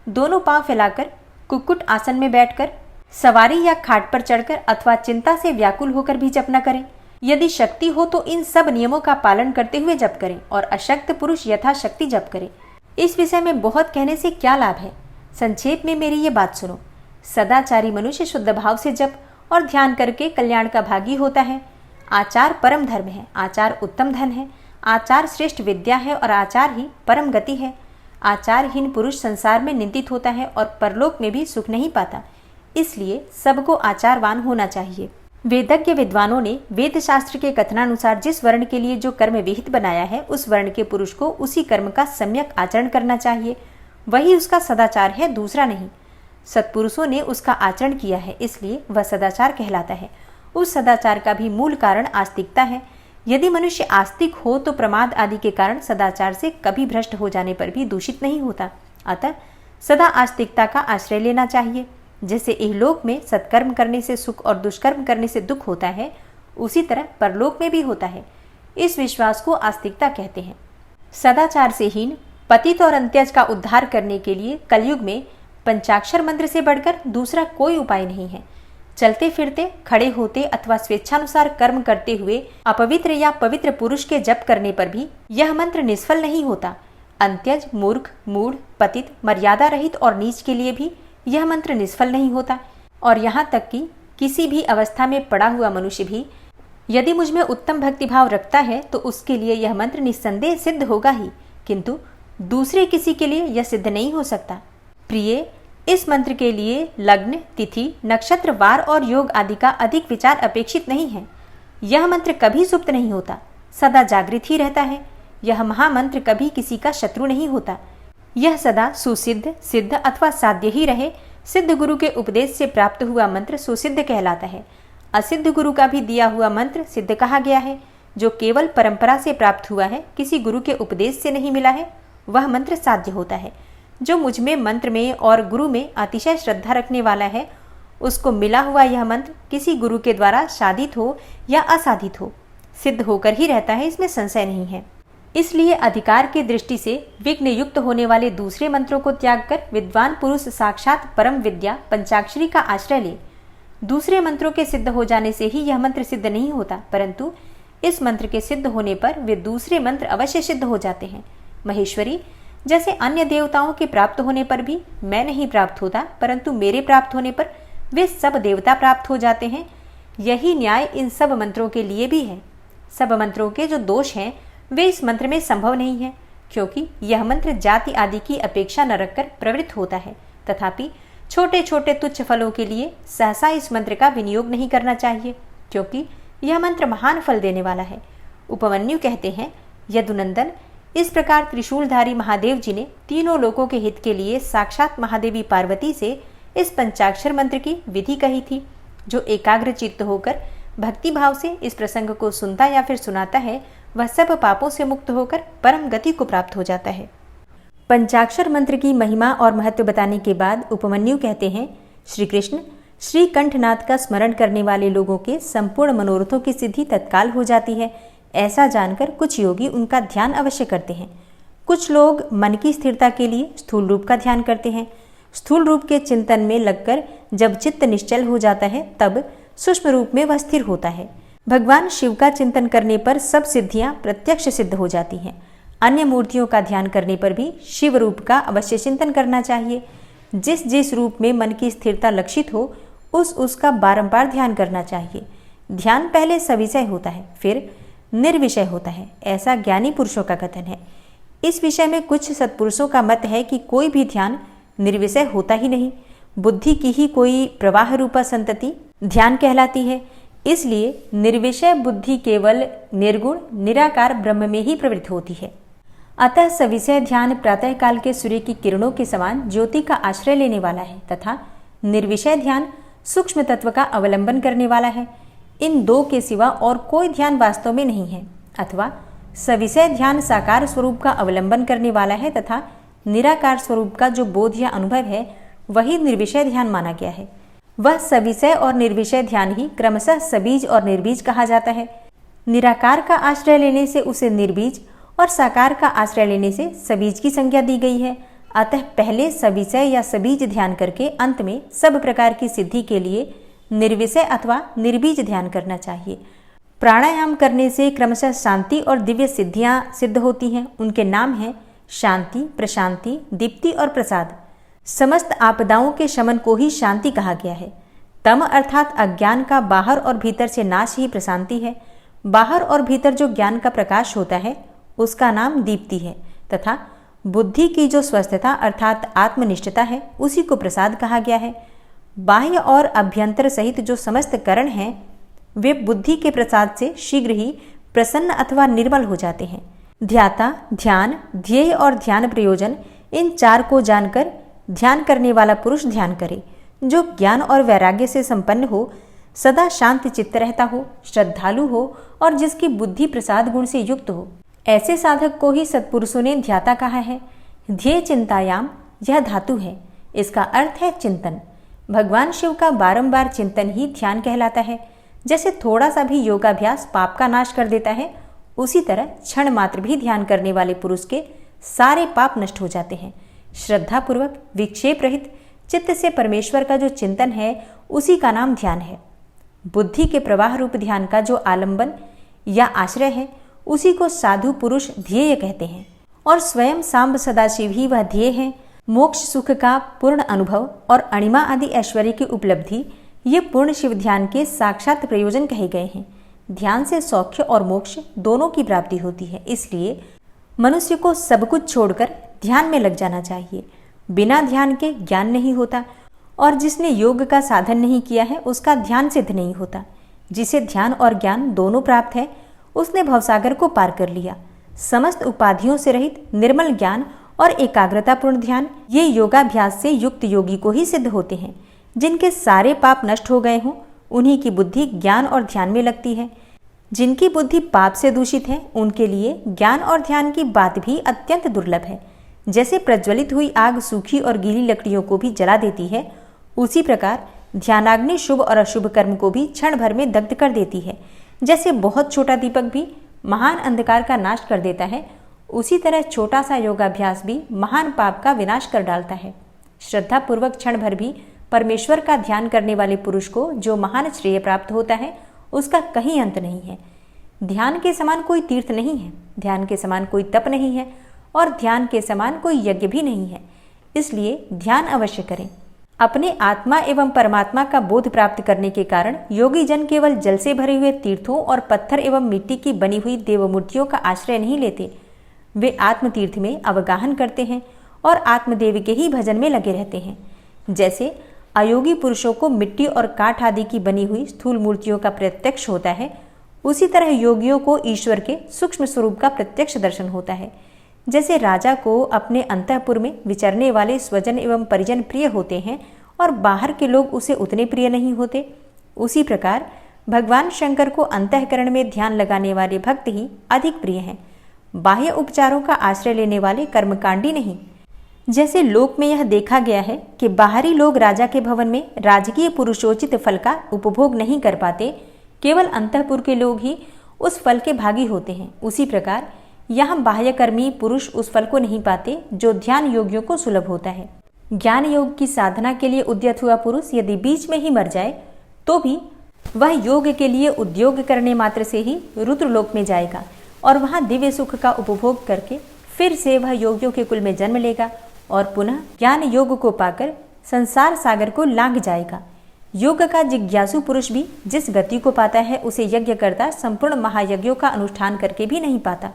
दोनों पांव फैलाकर, कुक्कुट आसन में बैठकर, सवारी या खाट पर चढ़कर अथवा चिंता से व्याकुल होकर भी जप न करें। यदि शक्ति हो तो इन सब नियमों का पालन करते हुए जप करें और अशक्त पुरुष यथाशक्ति जप करें। इस विषय में बहुत कहने से क्या लाभ है, संक्षेप में मेरी ये बात सुनो। सदाचारी मनुष्य शुद्ध भाव से जप और ध्यान करके कल्याण का भागी होता है। आचार परम धर्म है, आचार उत्तम धन है, आचार श्रेष्ठ विद्या है और आचार ही परम गति है। आचारहीन पुरुष संसार में निंदित होता है और परलोक में भी सुख नहीं पाता। इसलिए सबको आचारवान होना चाहिए। वेदज्ञ विद्वानों ने वेद शास्त्र के कथनानुसार जिस वर्ण के लिए जो कर्म विहित बनाया है, उस वर्ण के पुरुष को उसी कर्म का सम्यक आचरण करना चाहिए। वही उसका सदाचार है, दूसरा नहीं। सत्पुरुषों ने उसका आचरण किया है, इसलिए वह सदाचार कहलाता है। उस सदाचार का भी मूल कारण आस्तिकता है। यदि मनुष्य आस्तिक हो तो प्रमाद आदि के कारण सदाचार से कभी भ्रष्ट हो जाने पर भी दूषित नहीं होता। अतः सदा आस्तिकता का आश्रय लेना चाहिए। जैसे इहलोक में सत्कर्म करने से सुख और दुष्कर्म करने से दुख होता है, उसी तरह परलोक में भी होता है। इस विश्वास को आस्तिकता कहते हैं। सदाचार से हीन पतित और अंत्यज का उद्धार करने के लिए कलयुग में पंचाक्षर मंत्र से बढ़कर दूसरा कोई उपाय नहीं है। चलते फिरते, खड़े होते अथवा स्वेच्छानुसार कर्म करते हुए अपवित्र या पवित्र पुरुष के जप करने पर भी यह मंत्र निष्फल नहीं होता। अंत्यज, मूर्ख, मूढ़, पतित, मर्यादा रहित और नीच के लिए भी यह मंत्र निष्फल नहीं होता। और यहाँ तक कि किसी भी अवस्था में पड़ा हुआ मनुष्य भी यदि मुझ में उत्तम भक्तिभाव रखता है तो उसके लिए यह मंत्र निस्संदेह सिद्ध होगा ही, किंतु दूसरे किसी के लिए यह सिद्ध नहीं हो सकता। प्रिय, इस मंत्र के लिए लग्न, तिथि, नक्षत्र, वार और योग आदि का अधिक विचार अपेक्षित नहीं है। यह मंत्र कभी सुप्त नहीं होता, सदा जागृत ही रहता है। यह महामंत्र कभी किसी का शत्रु नहीं होता। यह सदा सुसिद्ध, सिद्ध अथवा साध्य ही रहे। सिद्ध गुरु के उपदेश से प्राप्त हुआ मंत्र सुसिद्ध कहलाता है। असिद्ध गुरु का भी दिया हुआ मंत्र सिद्ध कहा गया है। जो केवल परंपरा से प्राप्त हुआ है, किसी गुरु के उपदेश से नहीं मिला है, वह मंत्र साध्य होता है। जो मुझ में, मंत्र में और गुरु में अतिशय श्रद्धा रखने वाला है, उसको मिला हुआ यह मंत्र किसी गुरु के द्वारा साधित हो या असाधित हो, सिद्ध होकर ही रहता है, इसमें संशय नहीं है। इसलिए अधिकार की दृष्टि से विघ्न युक्त होने वाले दूसरे मंत्रों को त्याग कर विद्वान पुरुष साक्षात परम विद्या पंचाक्षरी का आश्रय ले। दूसरे मंत्रों के सिद्ध हो जाने से ही यह मंत्र सिद्ध नहीं होता, परंतु इस मंत्र के सिद्ध होने पर वे दूसरे मंत्र अवश्य सिद्ध हो जाते हैं। महेश्वरी, जैसे अन्य देवताओं के प्राप्त होने पर भी मैं नहीं प्राप्त होता, परंतु मेरे प्राप्त होने पर वे सब देवता प्राप्त हो जाते हैं, यही न्याय इन सब मंत्रों के लिए भी है। सब मंत्रों के जो दोष हैं वे इस मंत्र में संभव नहीं है, क्योंकि यह मंत्र जाति आदि की अपेक्षा न रखकर प्रवृत्त होता है। तथापि छोटे छोटे तुच्छ फलों के लिए सहसा इस मंत्र का विनियोग नहीं करना चाहिए, क्योंकि यह मंत्र महान फल देने वाला है। उपमन्यु कहते हैं, यदुनंदन, इस प्रकार त्रिशूलधारी महादेव जी ने तीनों लोकों के हित के लिए साक्षात महादेवी पार्वती से इस पंचाक्षर मंत्र की विधि कही थी। जो एकाग्र चित्त होकर भक्ति भाव से इस प्रसंग को सुनता या फिर सुनाता है, वह सब पापों से मुक्त होकर परम गति को प्राप्त हो जाता है। पंचाक्षर मंत्र की महिमा और महत्व बताने के बाद उपमन्यु कहते हैं, श्री कृष्ण, श्री कंठनाथ का स्मरण करने वाले लोगों के संपूर्ण मनोरथों की सिद्धि तत्काल हो जाती है। ऐसा जानकर कुछ योगी उनका ध्यान अवश्य करते हैं। कुछ लोग मन की स्थिरता के लिए स्थूल रूप का ध्यान करते हैं। स्थूल रूप के चिंतन में लगकर जब चित्त निश्चल हो जाता है, तब सूक्ष्म रूप में वह स्थिर होता है। भगवान शिव का चिंतन करने पर सब सिद्धियां प्रत्यक्ष सिद्ध हो जाती हैं। अन्य मूर्तियों का ध्यान करने पर भी शिव रूप का अवश्य चिंतन करना चाहिए। जिस जिस रूप में मन की स्थिरता लक्षित हो, उसका बारंबार ध्यान करना चाहिए। ध्यान पहले सविषय होता है, फिर निर्विषय होता है, ऐसा ज्ञानी पुरुषों का कथन है। इस विषय में कुछ सत्पुरुषों का मत है कि कोई भी ध्यान निर्विषय होता ही नहीं। बुद्धि की ही कोई प्रवाह रूपा संतति ध्यान कहलाती है। इसलिए निर्विषय बुद्धि केवल निर्गुण निराकार ब्रह्म में ही प्रवृत्त होती है। अतः सविषय ध्यान प्रातः काल के सूर्य की किरणों के समान ज्योति का आश्रय लेने वाला है, तथा निर्विषय ध्यान सूक्ष्म तत्व का अवलंबन करने वाला है। इन दो के सिवा और कोई ध्यान वास्तव में नहीं है। अथवा सविषय ध्यान साकार स्वरूप का अवलंबन करने वाला है, तथा निराकार स्वरूप का जो बोध या अनुभव है, वही निर्विषय ध्यान माना गया है। वह सविषय और निर्विषय ध्यान ही क्रमशः सबीज और निर्बीज कहा जाता है। निराकार का आश्रय लेने से उसे निर्बीज और साकार का आश्रय लेने से सबीज की संज्ञा दी गई है। अतः पहले सविषय या सबीज ध्यान करके अंत में सब प्रकार की सिद्धि के लिए निर्विषय अथवा निर्बीज ध्यान करना चाहिए। प्राणायाम करने से क्रमशः शांति और दिव्य सिद्धियां सिद्ध होती हैं। उनके नाम हैं शांति, प्रशांति, दीप्ति और प्रसाद। समस्त आपदाओं के शमन को ही शांति कहा गया है। तम अर्थात अज्ञान का बाहर और भीतर से नाश ही प्रशांति है। बाहर और भीतर जो ज्ञान का प्रकाश होता है, उसका नाम दीप्ति है, तथा बुद्धि की जो स्वस्थता अर्थात आत्मनिष्ठता है, उसी को प्रसाद कहा गया है। बाह्य और अभ्यंतर सहित जो समस्त करण हैं, वे बुद्धि के प्रसाद से शीघ्र ही प्रसन्न अथवा निर्मल हो जाते हैं। ध्याता, ध्यान, ध्येय और ध्यान प्रयोजन, इन चार को जानकर ध्यान करने वाला पुरुष ध्यान करे। जो ज्ञान और वैराग्य से संपन्न हो, सदा शांत चित्त रहता हो, श्रद्धालु हो और जिसकी बुद्धि प्रसाद गुण से युक्त हो, ऐसे साधक को ही सत्पुरुषों ने ध्याता कहा है। ध्येय चिंतायाम यह धातु है। इसका अर्थ है चिंतन। भगवान शिव का बारंबार चिंतन ही ध्यान कहलाता है। जैसे थोड़ा सा भी योगाभ्यास पाप का नाश कर देता है, उसी तरह क्षण मात्र भी ध्यान करने वाले पुरुष के सारे पाप नष्ट हो जाते हैं। श्रद्धापूर्वक विक्षेप रहित चित्त से परमेश्वर का जो चिंतन है, उसी का नाम ध्यान है। बुद्धि के प्रवाह रूप ध्यान का जो आलंबन या आश्रय है, उसी को साधु पुरुष ध्येय कहते हैं। और स्वयं सांब सदाशिव ही वह ध्येय है। मोक्ष सुख का पूर्ण अनुभव और अणिमा आदि ऐश्वर्य की उपलब्धि, ये पूर्ण शिव ध्यान के साक्षात प्रयोजन कहे गए हैं। ध्यान से सौख्य और मोक्ष दोनों की प्राप्ति होती है। इसलिए मनुष्य को सब कुछ छोड़कर ध्यान में लग जाना चाहिए। बिना ध्यान के ज्ञान नहीं होता, और जिसने योग का साधन नहीं किया है, उसका ध्यान सिद्ध नहीं होता। जिसे ध्यान और ज्ञान दोनों प्राप्त है, उसने भवसागर को पार कर लिया। समस्त उपाधियों से रहित निर्मल ज्ञान और एकाग्रतापूर्ण ध्यान, ये योगाभ्यास से युक्त योगी को ही सिद्ध होते हैं। जिनके सारे पाप नष्ट हो गए हों, उन्हीं की बुद्धि ज्ञान और ध्यान में लगती है। जिनकी बुद्धि पाप से दूषित है, उनके लिए ज्ञान और ध्यान की बात भी अत्यंत दुर्लभ है। जैसे प्रज्वलित हुई आग सूखी और गीली लकड़ियों को भी जला देती है, उसी प्रकार ध्यानाग्नि शुभ और अशुभ कर्म को भी क्षण भर में दग्ध कर देती है। जैसे बहुत छोटा दीपक भी महान अंधकार का नाश कर देता है, उसी तरह छोटा सा योगाभ्यास भी महान पाप का विनाश कर डालता है। श्रद्धापूर्वक क्षण भर भी परमेश्वर का ध्यान करने वाले पुरुष को जो महान श्रेय प्राप्त होता है, उसका कहीं अंत नहीं है। ध्यान के समान कोई तीर्थ नहीं है, ध्यान के समान कोई तप नहीं है, और ध्यान के समान कोई यज्ञ भी नहीं है। इसलिए ध्यान अवश्य करें। अपने आत्मा एवं परमात्मा का बोध प्राप्त करने के कारण योगी जन केवल जल से भरे हुए तीर्थों और पत्थर एवं मिट्टी की बनी हुई देवमूर्तियों का आश्रय नहीं लेते। वे आत्म तीर्थ में अवगाहन करते हैं और आत्मदेव के ही भजन में लगे रहते हैं। जैसे अयोगी पुरुषों को मिट्टी और काठ आदि की बनी हुई स्थूल मूर्तियों का प्रत्यक्ष होता है, उसी तरह योगियों को ईश्वर के सूक्ष्म स्वरूप का प्रत्यक्ष दर्शन होता है। जैसे राजा को अपने अंतःपुर में विचरने वाले स्वजन एवं परिजन प्रिय होते हैं और बाहर के लोग उसे उतने प्रिय नहीं होते, उसी प्रकार भगवान शंकर को अंतःकरण में ध्यान लगाने वाले भक्त ही अधिक प्रिय हैं, बाह्य उपचारों का आश्रय लेने वाले कर्मकांडी नहीं। जैसे लोक में यह देखा गया है कि बाहरी लोग राजा के भवन में राजकीय पुरुषोचित फल का उपभोग नहीं कर पाते, केवल अंतःपुर के लोग ही उस फल के भागी होते हैं, उसी प्रकार यहाँ बाह्यकर्मी पुरुष उस फल को नहीं पाते जो ध्यान योगियों को सुलभ होता है। ज्ञान योग की साधना के लिए उद्यत हुआ पुरुष यदि बीच में ही मर जाए, तो भी वह योग के लिए उद्योग करने मात्र से ही रुद्रलोक में जाएगा और वहाँ दिव्य सुख का उपभोग करके फिर से वह योगियों के कुल में जन्म लेगा और पुनः ज्ञान योग को पाकर संसार सागर को लांघ जाएगा। योग का जिज्ञासु पुरुष भी जिस गति को पाता है, उसे यज्ञकर्ता संपूर्ण महायज्ञों का अनुष्ठान करके भी नहीं पाता।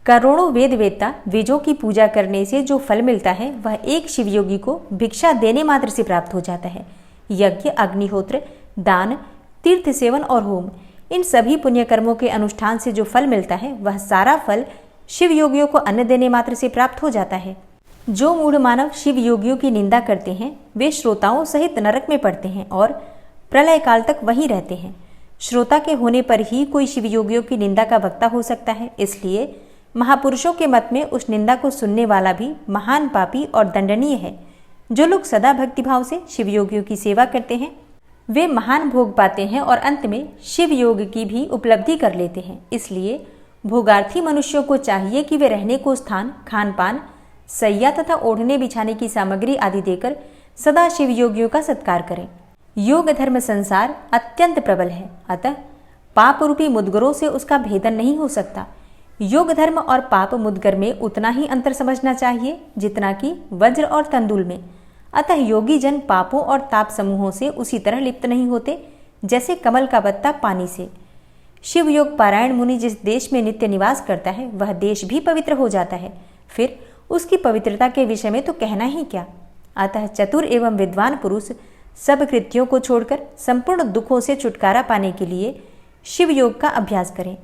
करोड़ों वेद वेत्ता द्विजों की पूजा करने से जो फल मिलता है, वह एक शिवयोगी को भिक्षा देने मात्र से प्राप्त हो जाता है। यज्ञ, अग्निहोत्र, दान, तीर्थ सेवन और होम, इन सभी पुण्य कर्मों के अनुष्ठान से जो फल मिलता है, वह सारा फल शिव योगियों को अन्न देने मात्र से प्राप्त हो जाता है। जो मूढ़ मानव शिव योगियों की निंदा करते हैं, वे श्रोताओं सहित नरक में पड़ते हैं और प्रलय काल तक वहीं रहते हैं। श्रोता के होने पर ही कोई शिव योगियों की निंदा का वक्ता हो सकता है। इसलिए महापुरुषों के मत में उस निंदा को सुनने वाला भी महान पापी और दंडनीय है। जो लोग सदा भक्तिभाव से शिव योगियों की सेवा करते हैं, वे महान भोग पाते हैं और अंत में शिव योग की भी उपलब्धि कर लेते हैं। इसलिए भोगार्थी मनुष्यों को चाहिए कि वे रहने को स्थान, खान पान, सैया तथा ओढ़ने बिछाने की सामग्री आदि देकर सदा शिव योगियों का सत्कार करें। योग धर्म संसार अत्यंत प्रबल है, अतः पाप रूपी मुद्गरों से उसका भेदन नहीं हो सकता। योग धर्म और पाप मुद्गर में उतना ही अंतर समझना चाहिए जितना कि वज्र और तंदुल में। अतः योगी जन पापों और ताप समूहों से उसी तरह लिप्त नहीं होते जैसे कमल का पत्ता पानी से। शिव योग पारायण मुनि जिस देश में नित्य निवास करता है, वह देश भी पवित्र हो जाता है। फिर उसकी पवित्रता के विषय में तो कहना ही क्या। अतः चतुर एवं विद्वान पुरुष सब कृत्यों को छोड़कर संपूर्ण दुखों से छुटकारा पाने के लिए शिव योग का अभ्यास करें।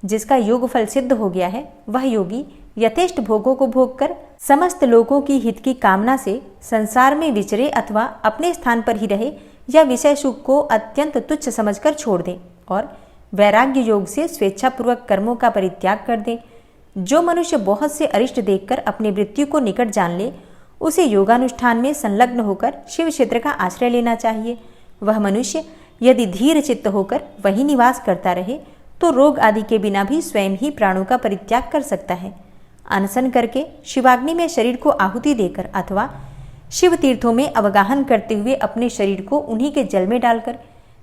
जिसका योग फल सिद्ध हो गया है, वह योगी यथेष्ट भोगों को भोग कर समस्त लोगों की हित की कामना से संसार में विचरे अथवा अपने स्थान पर ही रहे या विषय सुख को अत्यंत तुच्छ समझकर छोड़ दे और वैराग्य योग से स्वेच्छापूर्वक कर्मों का परित्याग कर दे। जो मनुष्य बहुत से अरिष्ट देखकर अपनी मृत्यु को निकट जान ले उसे योगानुष्ठान में संलग्न होकर शिव क्षेत्र का आश्रय लेना चाहिए। वह मनुष्य यदि धीर चित्त होकर वही निवास करता रहे तो रोग आदि के बिना भी स्वयं ही प्राणों का परित्याग कर सकता है। अनशन करके शिवाग्नि में शरीर को आहुति देकर अथवा शिव तीर्थों में अवगाहन करते हुए अपने शरीर को उन्हीं के जल में डालकर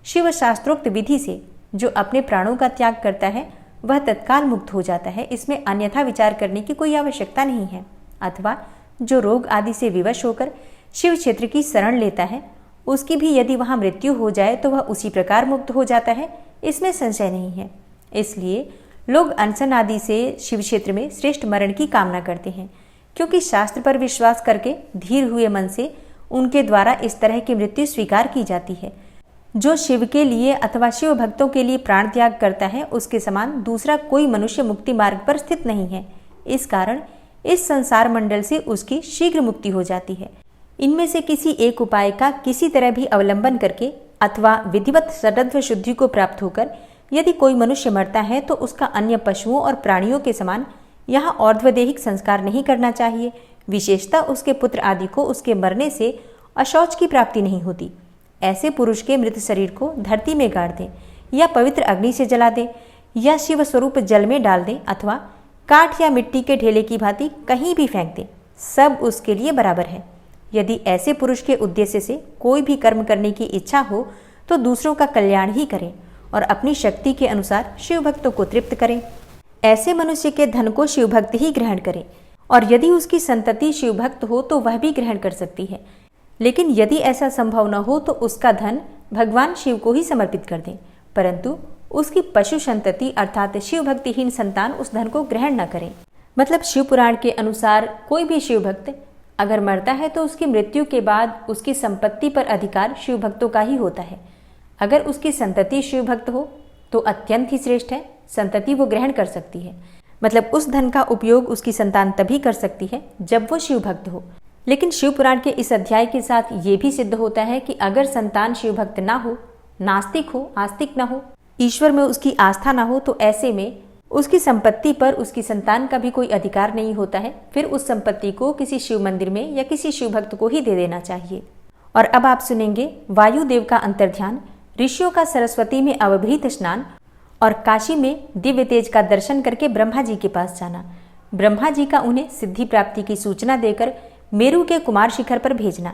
शिव शास्त्रोक्त विधि से जो अपने प्राणों का त्याग करता है वह तत्काल मुक्त हो जाता है। इसमें अन्यथा विचार करने की कोई आवश्यकता नहीं है। अथवा जो रोग आदि से विवश होकर शिव क्षेत्र की शरण लेता है उसकी भी यदि वहां मृत्यु हो जाए तो वह उसी प्रकार मुक्त हो जाता है, इसमें संशय नहीं है। इसलिए लोग अनशन आदि से शिव क्षेत्र में श्रेष्ठ मरण की कामना करते हैं, क्योंकि शास्त्र पर विश्वास करके धीर हुए मन से उनके द्वारा इस तरह की मृत्यु स्वीकार की जाती है। जो शिव के लिए अथवा शिव भक्तों के लिए प्राण त्याग करता है उसके समान दूसरा कोई मनुष्य मुक्ति मार्ग पर स्थित नहीं है। इस कारण इस संसार मंडल से उसकी शीघ्र मुक्ति हो जाती है। इनमें से किसी एक उपाय का किसी तरह भी अवलंबन करके अथवा विधिवत सदत्व शुद्धि को प्राप्त होकर यदि कोई मनुष्य मरता है तो उसका अन्य पशुओं और प्राणियों के समान यहाँ और्ध्वदेहिक संस्कार नहीं करना चाहिए। विशेषतः उसके पुत्र आदि को उसके मरने से अशौच की प्राप्ति नहीं होती। ऐसे पुरुष के मृत शरीर को धरती में गाड़ दें या पवित्र अग्नि से जला दें या शिव स्वरूप जल में डाल दें अथवा काठ या मिट्टी के ढेले की भांति कहीं भी फेंक दें, सब उसके लिए बराबर है। यदि ऐसे पुरुष के उद्देश्य से कोई भी कर्म करने की इच्छा हो तो दूसरों का कल्याण ही करें और अपनी शक्ति के अनुसार शिव भक्तों को तृप्त करें। ऐसे मनुष्य के धन को शिव भक्त ही ग्रहण करें और यदि उसकी संतति शिव भक्त हो तो वह भी ग्रहण कर सकती है। लेकिन यदि ऐसा संभव न हो तो उसका धन भगवान शिव को ही समर्पित कर दें, परंतु उसकी पशु संतति अर्थात शिव भक्तिहीन संतान उस धन को ग्रहण न करें। मतलब शिव पुराण के अनुसार कोई भी शिव भक्त अगर मरता है तो उसकी मृत्यु के बाद उसकी संपत्ति पर अधिकार शिव भक्तों का ही होता है। अगर उसकी संतति शिव भक्त हो तो अत्यंत ही श्रेष्ठ है, संतति वो ग्रहण कर सकती है। मतलब उस धन का उपयोग उसकी संतान तभी कर सकती है जब वो शिव भक्त हो। लेकिन शिव पुराण के इस अध्याय के साथ ये भी सिद्ध होता है कि अगर संतान शिव भक्त ना हो, नास्तिक हो, आस्तिक ना हो, ईश्वर में उसकी आस्था ना हो, तो ऐसे में उसकी संपत्ति पर उसकी संतान का भी कोई अधिकार नहीं होता है। फिर उस संपत्ति को किसी शिव मंदिर में या किसी शिव भक्त को ही दे देना चाहिए। और अब आप सुनेंगे वायुदेव का अंतर्ध्यान, ऋषियों का सरस्वती में अवभृत स्नान और काशी में दिव्य तेज का दर्शन करके ब्रह्मा जी के पास जाना, ब्रह्मा जी का उन्हें सिद्धि प्राप्ति की सूचना देकर मेरु के कुमार शिखर पर भेजना।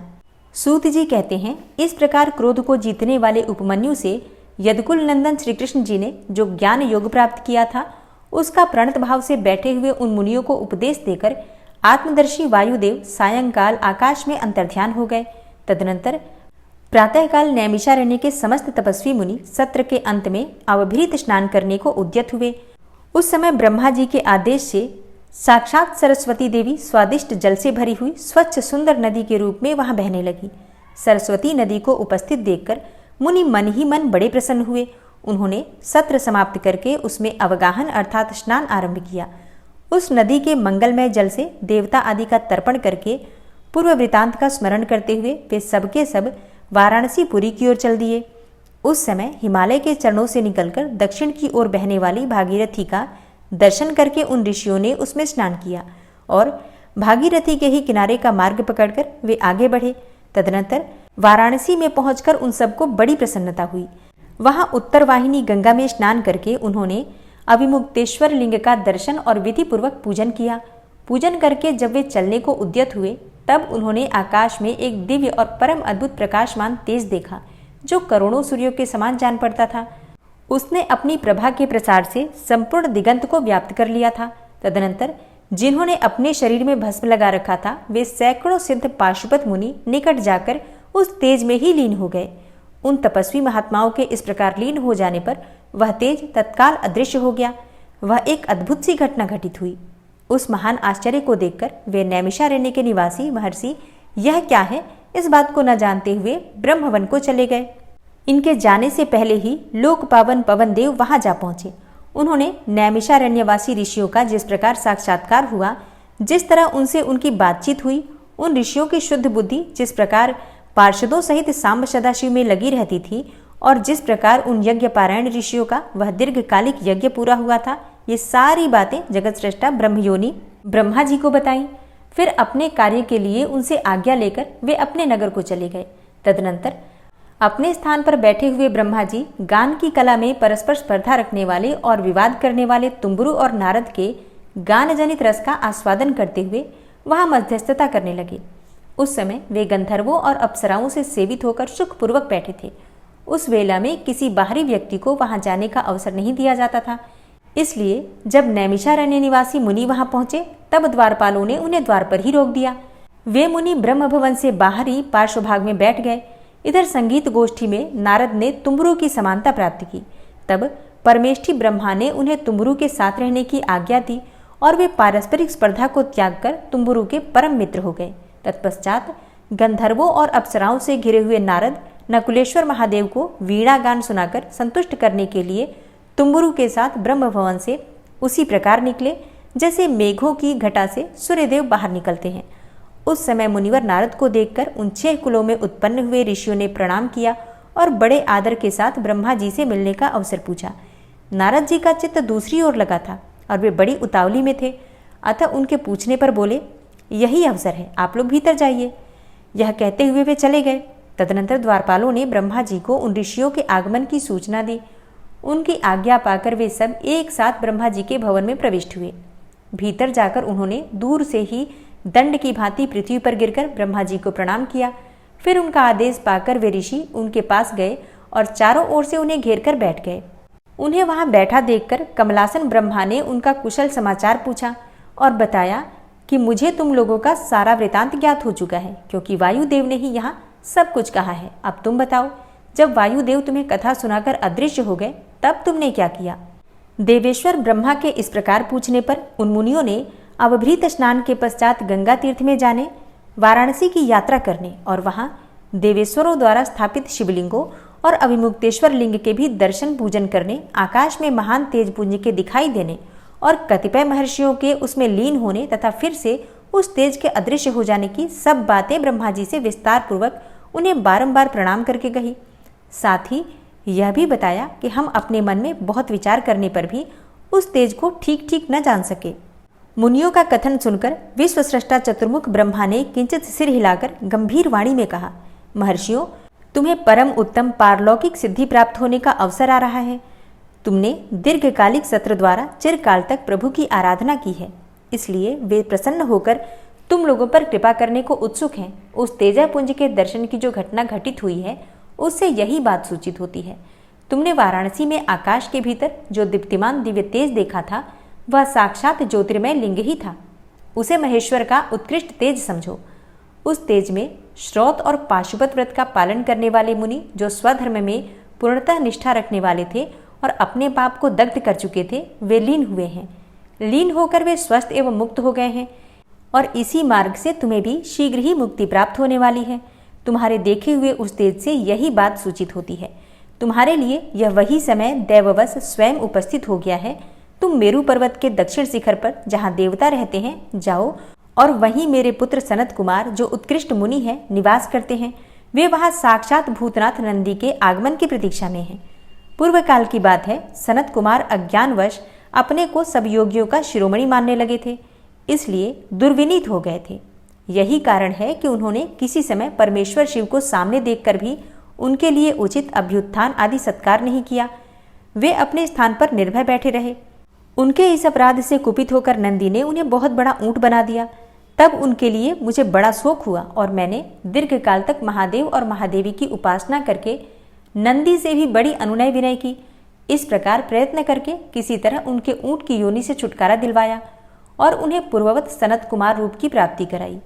सूत जी कहते हैं, इस प्रकार क्रोध को जीतने वाले उपमन्यु से यदुकुल नंदन श्री कृष्ण जी ने जो ज्ञान योग प्राप्त किया था उसका प्रणत भाव से बैठे हुए उन मुनियों को उपदेश देकर आत्मदर्शी वायुदेव सायंकाल आकाश में अंतर्ध्यान हो गए। तदनंतर प्रातःकाल नैमिषारण्य के समस्त तपस्वी मुनि सत्र के अंत में अवभृत स्नान करने को उद्यत हुए। उस समय ब्रह्मा जी के आदेश से साक्षात सरस्वती देवी स्वादिष्ट जल से भरी हुई स्वच्छ सुंदर नदी के रूप में वहां बहने लगी। सरस्वती नदी को उपस्थित देखकर मुनि मन ही मन बड़े प्रसन्न हुए। उन्होंने सत्र समाप्त करके उसमें अवगाहन अर्थात स्नान आरंभ किया। उस नदी के मंगलमय जल से देवता आदि का तर्पण करके पूर्व वृतांत का स्मरण करते हुए वे सबके सब वाराणसी पुरी की ओर चल दिए। उस समय हिमालय के चरणों से निकलकर दक्षिण की ओर बहने वाली भागीरथी का दर्शन करके उन ऋषियों ने उसमें स्नान किया और भागीरथी के ही किनारे का मार्ग पकड़कर वे आगे बढ़े। तदनंतर वाराणसी में पहुंचकर उन सबको बड़ी प्रसन्नता हुई। वहां उत्तर वाहिनी गंगा में स्नान करके उन्होंने अविमुक्तेश्वर लिंग का दर्शन और विधि पूर्वक पूजन किया। पूजन करके जब वे चलने को उद्यत हुए तब उन्होंने आकाश में एक दिव्य और परम अद्भुत प्रकाशमान तेज देखा जो करोड़ों सूर्यों के समान जान पड़ता था। उसने अपनी प्रभा के प्रसार से संपूर्ण दिगंत को व्याप्त कर लिया था। तदनंतर जिन्होंने अपने शरीर में भस्म लगा रखा था वे सैकड़ों सिद्ध पाशुपत मुनि निकट जाकर उस तेज में ही लीन हो गए। उन तपस्वी महात्माओं के इस प्रकार लीन हो जाने पर वह तेज तत्काल अदृश्य हो गया। वह एक अद्भुत सी घटना घटित हुई। उस महान आश्चर्य को देखकर वे नैमिषारण्य के निवासी महर्षि यह क्या है इस बात को न जानते हुए ब्रह्मवन को चले गए। इनके जाने से पहले ही लोक पावन पवन देव वहां जा पहुंचे। उन्होंने नैमिषारण्यवासी ऋषियों का जिस प्रकार साक्षात्कार हुआ, जिस तरह उनसे उनकी बातचीत हुई, उन ऋषियों की शुद्ध बुद्धि जिस प्रकार पार्षदों सहित सांब सदाशिव में लगी रहती थी और जिस प्रकार उन यज्ञ पारायण ऋषियों का वह दीर्घकालिक यज्ञ पूरा हुआ था, ये सारी बातें जगत श्रेष्ठा ब्रह्मयोनि ब्रह्मा जी को बताई। फिर अपने कार्य के लिए उनसे आज्ञा लेकर वे अपने नगर को चले गए। तदनंतर अपने स्थान पर बैठे हुए ब्रह्मा जी गान की कला में परस्पर स्पर्धा रखने वाले और विवाद करने वाले तुम्बुरु और नारद के गान जनित रस का आस्वादन करते हुए वहां मध्यस्थता करने लगे। उस समय वे गंधर्वों और अप्सराओं से सेवित होकर सुखपूर्वक बैठे थे। उस वेला में किसी बाहरी व्यक्ति को वहां जाने का अवसर नहीं दिया जाता था। इसलिए जब नैमिषारण्य निवासी मुनि वहां पहुंचे तब द्वारपालों ने उन्हें द्वार पर ही रोक दिया। वे मुनि ब्रह्म भवन से बाहर ही पार्श्वभाग में बैठ गए। इधर संगीत गोष्ठी में नारद ने तुम्बुरु की समानता प्राप्त की। तब परमेष्ठी ब्रह्मा ने उन्हें तुम्बुरु के साथ रहने की आज्ञा दी और वे पारस्परिक स्पर्धा को त्याग कर तुम्बुरु के परम मित्र हो गए। तत्पश्चात गंधर्वों और अप्सराओं से घिरे हुए नारद नकुलेश्वर महादेव को वीणा गान सुनाकर संतुष्ट करने के लिए तुम्बुरु के साथ ब्रह्म भवन से उसी प्रकार निकले जैसे मेघों की घटा से सूर्यदेव बाहर निकलते हैं। उस समय मुनिवर नारद को देखकर उन 6 कुलों में उत्पन्न हुए ऋषियों ने प्रणाम किया और बड़े आदर के साथ ब्रह्मा जी से मिलने का अवसर पूछा। नारद जी का चित्त दूसरी ओर लगा था और वे बड़ी उतावली में थे, अतः उनके पूछने पर बोले, यही अवसर है, आप लोग भीतर जाइए। यह कहते हुए वे चले गए। तदनंतर द्वारपालों ने ब्रह्मा जी को उन ऋषियों के आगमन की सूचना दी। उनकी आज्ञा पाकर वे सब एक साथ ब्रह्मा जी के भवन में प्रविष्ट हुए। भीतर जाकर उन्होंने दूर से ही दंड की भांति पृथ्वी पर गिरकर ब्रह्मा जी को प्रणाम किया। फिर उनका आदेश पाकर वे ऋषि उनके पास गए और चारों ओर से उन्हें घेर कर बैठ गए। उन्हें वहां बैठा देखकर कमलासन ब्रह्मा ने उनका कुशल समाचार पूछा और बताया कि मुझे तुम लोगों का सारा वृतांत ज्ञात हो चुका है, क्योंकि वायुदेव ने ही यहाँ सब कुछ कहा है। अब तुम बताओ, जब वायुदेव तुम्हें कथा सुनाकर अदृश्य हो गए तब तुमने क्या किया? देवेश्वर ब्रह्मा के इस प्रकार पूछने पर उन मुनियों ने अवभृत स्नान के पश्चात गंगा तीर्थ में जाने, वाराणसी की यात्रा करने और वहां देवेश्वरों द्वारा स्थापित शिवलिंगों और अभिमुक्तेश्वर लिंग के भी दर्शन पूजन करने, आकाश में महान तेज पुंज के दिखाई देने और कतिपय महर्षियों के उसमें लीन होने तथा फिर से उस तेज के अदृश्य हो जाने की सब बातें ब्रह्मा जी से विस्तार पूर्वक उन्हें बारंबार प्रणाम करके कही। साथ ही यह भी बताया कि हम अपने मन में बहुत विचार करने पर भी उस तेज को ठीक ठीक न जान सके। मुनियों का कथन सुनकर विश्वस्रष्टा चतुर्मुख ब्रह्मा ने किंचित सिर हिलाकर गंभीर वाणी में कहा, महर्षियों, तुम्हें परम उत्तम पारलौकिक सिद्धि प्राप्त होने का अवसर आ रहा है। तुमने दीर्घकालिक सत्र द्वारा चिरकाल तक प्रभु की आराधना की है, इसलिए वे प्रसन्न होकर तुम लोगों पर कृपा करने को उत्सुक हैं। उस तेजपुंज के दर्शन की जो घटना घटित हुई है उससे यही बात सूचित होती है। तुमने वाराणसी में आकाश के भीतर जो दीप्तिमान दिव्य तेज देखा था वह साक्षात ज्योतिर्मय लिंग ही था। उसे महेश्वर का उत्कृष्ट तेज समझो। उस तेज में श्रौत और पाशुपत व्रत का पालन करने वाले मुनि जो स्वधर्म में पूर्णतः निष्ठा रखने वाले थे और अपने पाप को दग्ध कर चुके थे, वे लीन हुए हैं। लीन होकर वे स्वस्थ एवं मुक्त हो गए हैं और इसी मार्ग से तुम्हें भी शीघ्र ही मुक्ति प्राप्त होने वाली है। तुम्हारे देखे हुए उस तेज से यही बात सूचित होती है। तुम्हारे लिए यह वही समय दैववश स्वयं उपस्थित हो गया है। तुम मेरु पर्वत के दक्षिण शिखर पर जहाँ देवता रहते हैं जाओ और वहीं मेरे पुत्र सनत कुमार जो उत्कृष्ट मुनि हैं निवास करते हैं। वे वहाँ साक्षात भूतनाथ नंदी के आगमन की प्रतीक्षा में हैं। पूर्व काल की बात है, सनत कुमार अज्ञानवश अपने को सब योगियों का शिरोमणि मानने लगे थे, इसलिए दुर्विनीत हो गए थे। यही कारण है कि उन्होंने किसी समय परमेश्वर शिव को सामने देखकर भी उनके लिए उचित अभ्युत्थान आदि सत्कार नहीं किया। वे अपने स्थान पर निर्भय बैठे रहे। उनके इस अपराध से कुपित होकर नंदी ने उन्हें बहुत बड़ा ऊंट बना दिया। तब उनके लिए मुझे बड़ा शोक हुआ और मैंने दीर्घकाल तक महादेव और महादेवी की उपासना करके नंदी से भी बड़ी अनुनय विनय की। इस प्रकार प्रयत्न करके किसी तरह उनके ऊंट की योनि से छुटकारा दिलवाया और उन्हें पूर्ववत सनत कुमार रूप की प्राप्ति कराई।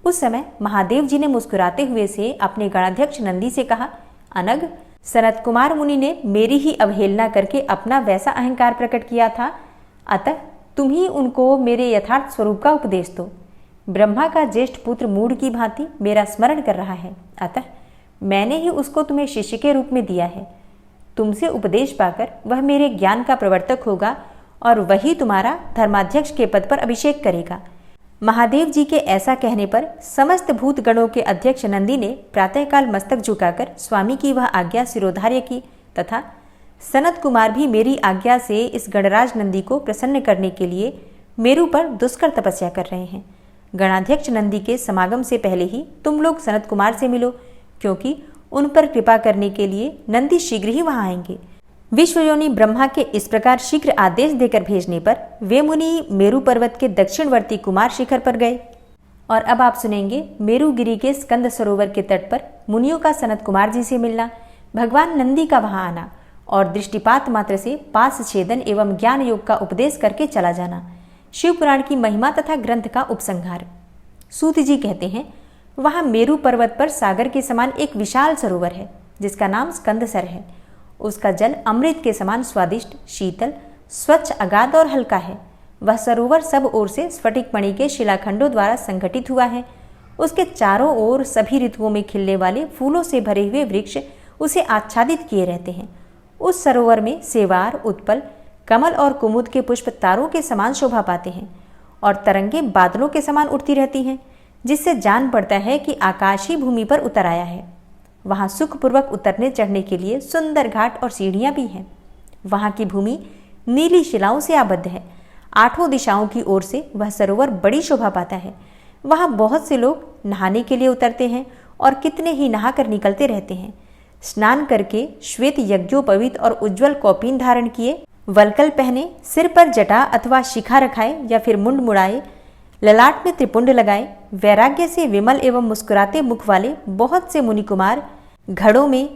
उस समय महादेव जी ने मुस्कुराते हुए से अपने गणाध्यक्ष नंदी से कहा, अनग, सनत कुमार मुनि ने मेरी ही अवहेलना करके अपना वैसा अहंकार प्रकट किया था, अतः तुम ही उनको मेरे यथार्थ स्वरूप का उपदेश दो। ब्रह्मा का ज्येष्ठ पुत्र मूढ़ की भांति मेरा स्मरण कर रहा है, अतः मैंने ही उसको तुम्हें शिष्य के रूप में दिया है। तुमसे उपदेश पाकर वह मेरे ज्ञान का प्रवर्तक होगा और वही तुम्हारा धर्माध्यक्ष के पद पर अभिषेक करेगा। महादेव जी के ऐसा कहने पर समस्त भूत गणों के अध्यक्ष नंदी ने प्रातःकाल मस्तक झुकाकर स्वामी की वह आज्ञा सिरोधार्य की तथा सनत कुमार भी मेरी आज्ञा से इस गणराज नंदी को प्रसन्न करने के लिए मेरु पर दुष्कर तपस्या कर रहे हैं। गणाध्यक्ष नंदी के समागम से पहले ही तुम लोग सनत कुमार से मिलो, क्योंकि उन पर कृपा करने के लिए नंदी शीघ्र ही वहां आएंगे। विश्वयोनि ब्रह्मा के इस प्रकार शीघ्र आदेश देकर भेजने पर वे मुनि मेरु पर्वत के दक्षिणवर्ती कुमार शिखर पर गए। और अब आप सुनेंगे मेरुगिरी के स्कंद सरोवर के तट पर मुनियों का सनत कुमार जी से मिलना, भगवान नंदी का वहां आना और दृष्टिपात मात्र से पास छेदन एवं ज्ञान योग का उपदेश करके चला जाना। शिव पुराण की महिमा तथा ग्रंथ का उपसंहार। सूत जी कहते हैं, वहां मेरु पर्वत पर सागर के समान एक विशाल सरोवर है जिसका नाम स्कंदसर है। उसका जल अमृत के समान स्वादिष्ट, शीतल, स्वच्छ, अगाध और हल्का है। वह सरोवर सब ओर से स्फटिक मणि के शिलाखंडों द्वारा संगठित हुआ है। उसके चारों ओर सभी ऋतुओं में खिलने वाले फूलों से भरे हुए वृक्ष उसे आच्छादित किए रहते हैं। उस सरोवर में सेवार, उत्पल, कमल और कुमुद के पुष्प तारों के समान शोभा पाते हैं और तरंगें बादलों के समान उड़ती रहती हैं, जिससे जान पड़ता है कि आकाश ही भूमि पर उतर आया है। वहाँ सुखपूर्वक उतरने चढ़ने के लिए सुंदर घाट और सीढ़ियाँ भी हैं। वहाँ की भूमि नीली शिलाओं से आबद्ध है। आठों दिशाओं की ओर से वह सरोवर बड़ी शोभा पाता है। वहाँ बहुत से लोग नहाने के लिए उतरते हैं और कितने ही नहाकर निकलते रहते हैं। स्नान करके श्वेत यज्ञोपवीत और उज्ज्वल कौपीन धारण किए, वलकल पहने, सिर पर जटा अथवा शिखा रखाए या फिर मुंड मुड़ाए, ललाट में त्रिपुंड लगाए, वैराग्य से विमल एवं मुस्कुराते मुख वाले बहुत से मुनि कुमार घड़ों में,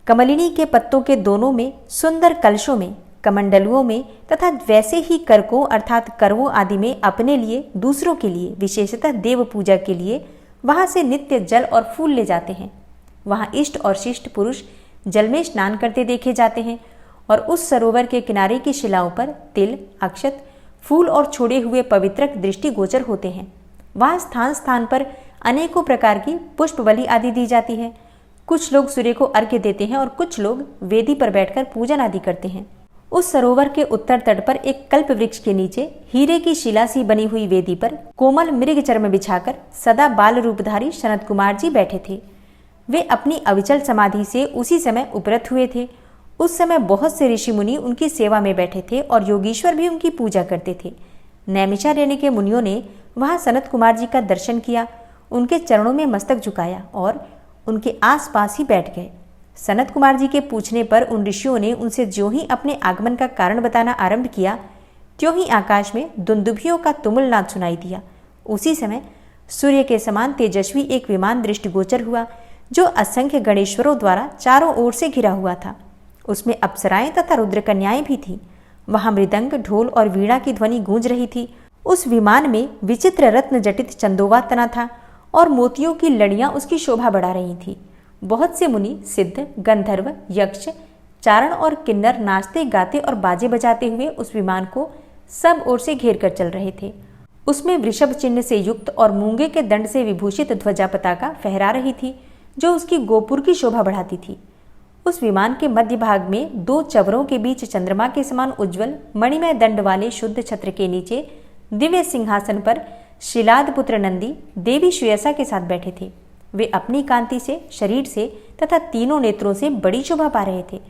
कमलिनी के पत्तों के दोनों में, सुंदर कलशों में, कमंडलुओं में तथा वैसे ही करकों अर्थात करवों आदि में अपने लिए, दूसरों के लिए, विशेषतः देव पूजा के लिए वहां से नित्य जल और फूल ले जाते हैं। वहां इष्ट और शिष्ट पुरुष जल में स्नान करते देखे जाते हैं और उस सरोवर के किनारे की शिलाओं पर तिल, अक्षत, फूल और छोड़े हुए पवित्रक दृष्टिगोचर होते हैं। वहां स्थान स्थान पर अनेकों प्रकार की पुष्पबलि आदि दी जाती है। कुछ लोग सूर्य को अर्घ्य देते हैं और कुछ लोग वेदी पर बैठकर पूजन आदि करते हैं। उस सरोवर के उत्तर तट पर एक कल्प वृक्ष के नीचे हीरे की शिला सी बनी हुई वेदी पर कोमल मृग चर्म बिछाकर सदा बाल रूपधारी सनत कुमार जी बैठे थे। वे अपनी अविचल समाधि से उसी समय उपरत हुए थे। उस समय बहुत से ऋषि मुनि उनकी सेवा में बैठे थे और योगीश्वर भी उनकी पूजा करते थे। नैमिषारण्य के मुनियों ने वहां सनत कुमार जी का दर्शन किया, उनके चरणों में मस्तक झुकाया और उनके आसपास ही बैठ गए। सनत कुमार जी के पूछने पर उन ऋषियों ने उनसे ज्यों ही अपने आगमन का कारण बताना आरंभ किया, त्यों ही आकाश में दुंदुभियों का तुमुल नाद सुनाई दिया। उसी समय सूर्य के समान तेजस्वी एक विमान दृष्टिगोचर हुआ, जो असंख्य गणेश्वरों द्वारा चारों ओर से घिरा हुआ था। उसमें अप्सराएं तथा रुद्रकन्याएं भी थीं। वहां मृदंग, ढोल और वीणा की ध्वनि गूंज रही थी। उस विमान में विचित्र रत्न जटित चंदोवा तना था और मोतियों की लड़ियां उसकी शोभा बढ़ा रही थी। बहुत से मुनि, सिद्ध, गंधर्व, यक्ष, चारण और किन्नर नाचते गाते और बाजे बजाते हुए उस विमान को सब ओर से घेर कर चल रहे थे। उसमें वृषभ चिन्ह से युक्त और मूंगे के दंड से विभूषित ध्वजा पताका फहरा रही थी, जो उसकी गोपुर की शोभा बढ़ाती थी। उस विमान के मध्य भाग में दो चवरों के बीच चंद्रमा के समान उज्ज्वल मणिमय दंड वाले शुद्ध छत्र के नीचे दिव्य सिंहासन पर शिलाद पुत्र नंदी देवी श्रेयसा के साथ बैठे थे। वे अपनी कांति से, शरीर से तथा तीनों नेत्रों से बड़ी शोभा पा रहे थे।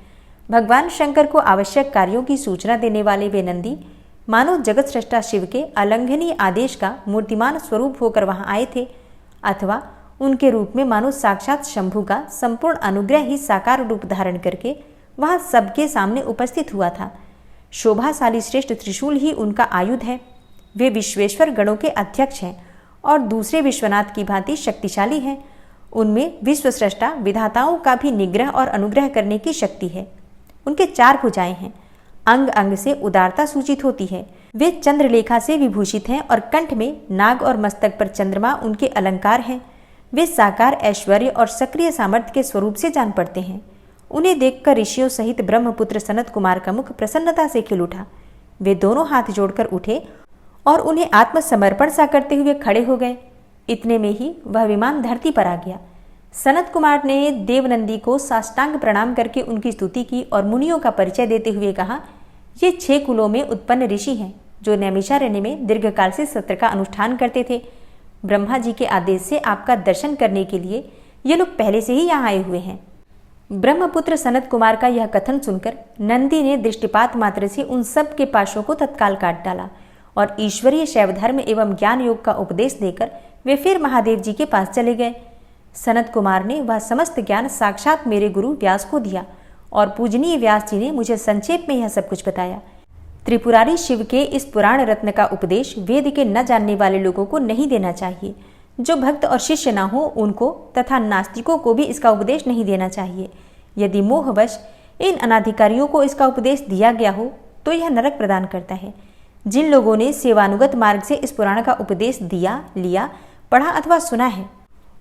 भगवान शंकर को आवश्यक कार्यों की सूचना देने वाले वे नंदी मानो जगत सृष्टा शिव के अलंघनीय आदेश का मूर्तिमान स्वरूप होकर वहां आए थे, अथवा उनके रूप में मानो साक्षात शंभु का संपूर्ण अनुग्रह ही साकार रूप धारण करके वहां सबके सामने उपस्थित हुआ था। शोभाशाली श्रेष्ठ त्रिशूल ही उनका आयुध है। वे विश्वेश्वर गणों के अध्यक्ष हैं और दूसरे विश्वनाथ की भांति शक्तिशाली हैं। उनमें विश्वस्रष्टा विधाताओं का भी निग्रह और अनुग्रह करने की शक्ति है। उनके 4 भुजाएं हैं, अंग अंग से उदारता सूचित होती है। वे चंद्रलेखा से विभूषित हैं और कंठ में नाग और मस्तक पर चंद्रमा उनके अलंकार हैं। वे साकार ऐश्वर्य और सक्रिय सामर्थ्य के स्वरूप से जान पड़ते हैं। उन्हें देखकर ऋषियों सहित ब्रह्मपुत्र सनत कुमार का मुख प्रसन्नता से खिल उठा। वे दोनों हाथ जोड़कर उठे और उन्हें आत्मसमर्पण सा करते हुए खड़े हो गए। इतने में ही वह विमान धरती पर आ गया। सनत कुमार ने देवनंदी को साष्टांग प्रणाम करके उनकी स्तुति की और मुनियों का परिचय देते हुए कहा, ये 6 कुलों में उत्पन्न ऋषि हैं, जो नैमिषारण्य में दीर्घकाल से सत्र का अनुष्ठान करते थे। ब्रह्मा जी के आदेश से आपका दर्शन करने के लिए ये लोग पहले से ही यहाँ आए हुए हैं। ब्रह्मपुत्र सनत कुमार का यह कथन सुनकर नंदी ने दृष्टिपात मात्र से उन सब के पाशों को तत्काल काट डाला और ईश्वरीय शैव धर्म एवं ज्ञान योग का उपदेश देकर वे फिर महादेव जी के पास चले गए। सनत कुमार ने वह समस्त ज्ञान साक्षात मेरे गुरु व्यास को दिया और पूजनीय व्यास जी ने मुझे संक्षेप में यह सब कुछ बताया। त्रिपुरारी शिव के इस पुराण रत्न का उपदेश वेद के न जानने वाले लोगों को नहीं देना चाहिए। जो भक्त और शिष्य न हो उनको तथा नास्तिकों को भी इसका उपदेश नहीं देना चाहिए। यदि मोहवश इन अनाधिकारियों को इसका उपदेश दिया गया हो तो यह नरक प्रदान करता है। जिन लोगों ने सेवानुगत मार्ग से इस पुराण का उपदेश दिया, लिया, पढ़ा अथवा सुना है,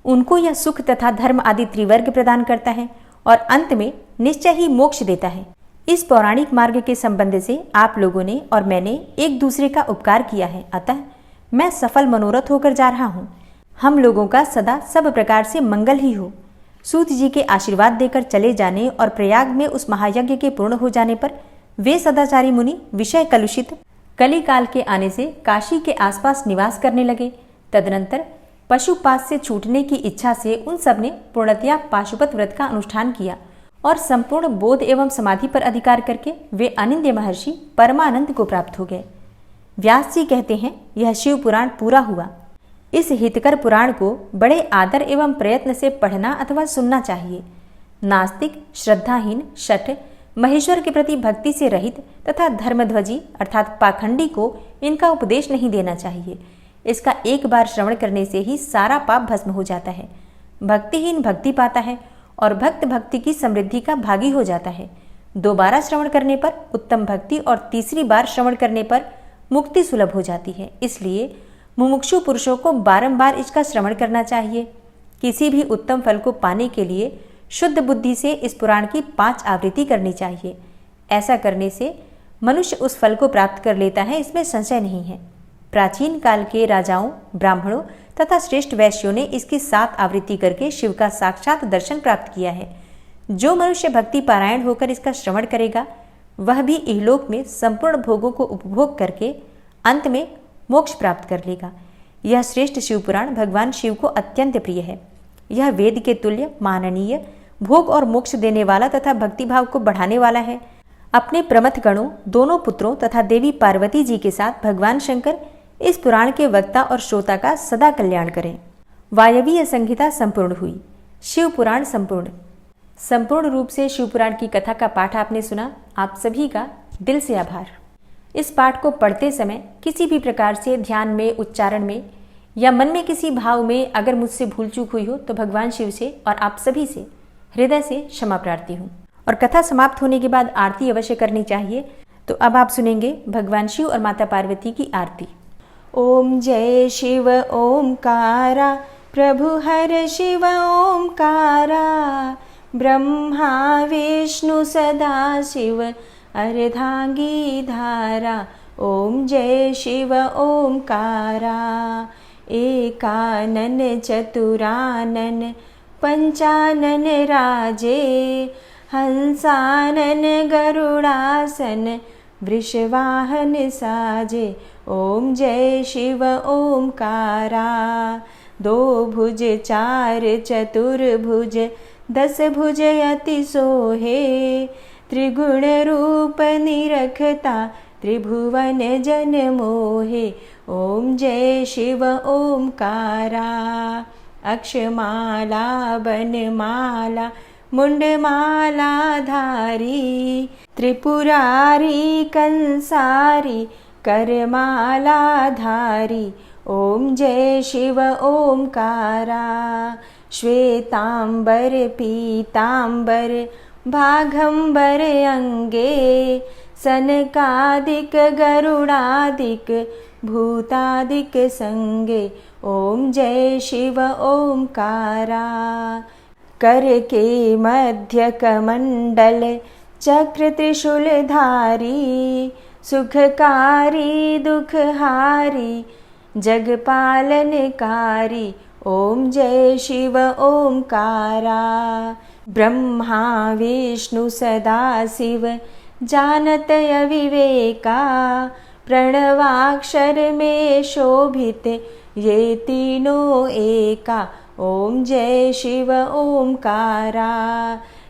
उनको यह सुख तथा धर्म आदि त्रिवर्ग प्रदान करता है और अंत में निश्चय ही मोक्ष देता है। इस पौराणिक मार्ग के संबंध से आप लोगों ने और मैंने एक दूसरे का उपकार किया है, अतः मैं सफल मनोरथ होकर जा रहा हूँ। हम लोगों का सदा सब प्रकार से मंगल ही हो। सूत जी के आशीर्वाद देकर चले जाने और प्रयाग में उस महायज्ञ के पूर्ण हो जाने पर वे सदाचारी मुनि विषय कलुषित कली काल के आने से काशी के आसपास निवास करने लगे। तदनंतर पशुपात से छूटने की इच्छा से उन सब ने पूर्णतया पाशुपत व्रत का अनुष्ठान किया और संपूर्ण बोध एवं समाधि पर अधिकार करके वे अनिंद्य महर्षि परमानंद को प्राप्त हो गए। व्यास जी कहते हैं, यह शिव पुराण पूरा हुआ। इस हितकर पुराण को बड़े आदर एवं प्रयत्न से पढ़ना अथवा सुनना चाहिए। नास्तिक, श्रद्धाहीन, शठ, महेश्वर के प्रति भक्ति से रहित तथा धर्मध्वजी अर्थात पाखंडी को इनका उपदेश नहीं देना चाहिए। इसका एक बार श्रवण करने से ही सारा पाप भस्म हो जाता है। भक्तिहीन भक्ति पाता है और भक्त भक्ति की समृद्धि का भागी हो जाता है। दोबारा श्रवण करने पर उत्तम भक्ति और तीसरी बार श्रवण करने पर मुक्ति सुलभ हो जाती है। इसलिए मुमुक्षु पुरुषों को बारंबार इसका श्रवण करना चाहिए। किसी भी उत्तम फल को पाने के लिए शुद्ध बुद्धि से इस पुराण की 5 आवृत्ति करनी चाहिए। ऐसा करने से मनुष्य उस फल को प्राप्त कर लेता है, इसमें संशय नहीं है। प्राचीन काल के राजाओं, ब्राह्मणों तथा श्रेष्ठ वैश्यों ने इसकी 7 आवृत्ति करके शिव का साक्षात दर्शन प्राप्त किया है। जो मनुष्य भक्ति पारायण होकर इसका श्रवण करेगा वह भी इहलोक में संपूर्ण भोगों को उपभोग करके अंत में मोक्ष प्राप्त कर लेगा। यह श्रेष्ठ शिव पुराण भगवान शिव को अत्यंत प्रिय है। यह वेद के तुल्य, माननीय, भोग और मोक्ष देने वाला तथा भक्तिभाव को बढ़ाने वाला है। अपने प्रमथ गणों, दोनों पुत्रों तथा देवी पार्वती जी के साथ भगवान शंकर इस पुराण के वक्ता और श्रोता का सदा कल्याण करें। वायवीय संहिता संपूर्ण हुई। शिव पुराण संपूर्ण रूप से शिव पुराण की कथा का पाठ आपने सुना। आप सभी का दिल से आभार। इस पाठ को पढ़ते समय किसी भी प्रकार से ध्यान में, उच्चारण में या मन में किसी भाव में अगर मुझसे भूल चूक हुई हो तो भगवान शिव से और आप सभी से हृदय से क्षमा प्रार्थी हूँ। और कथा समाप्त होने के बाद आरती अवश्य करनी चाहिए। तो अब आप सुनेंगे भगवान शिव और माता पार्वती की आरती। ओम जय शिव ओमकारा, प्रभु हर शिव ओमकारा, ब्रह्मा विष्णु सदा शिव अर्धांगी धारा। ओम जय शिव ओमकारा, एकानन चतुरानन पंचानन राजे, हंसानन गरुड़ासन वृषवाहन साजे। ओम जय शिव ओमकारा, 2 भुज 4 चतुर्भुज 10 भुज अति सोहे, त्रिगुण रूप निरखता त्रिभुवन जन मोहे। ओम जय शिव ओमकारा, अक्षमाला बनमाला मुंडमाला धारी, त्रिपुरारी कंसारी करमाला धारी। ओम जय शिव ओमकारा, श्वेतांबर पीतांबर भागंबर अंगे, सनकादिक गरुड़ादिक भूतादिक संगे। ओम जय शिव ओमकारा, कर के मध्य कमंडल चक्र त्रिशूलधारी, सुखकारी दुखहारी जगपालनकारी। ओम जय शिव ओमकारा, ब्रह्मा विष्णु सदा शिव जानत अविवेका, प्रणवाक्षर में शोभित ये तीनों एका। ओम जय शिव ओमकारा,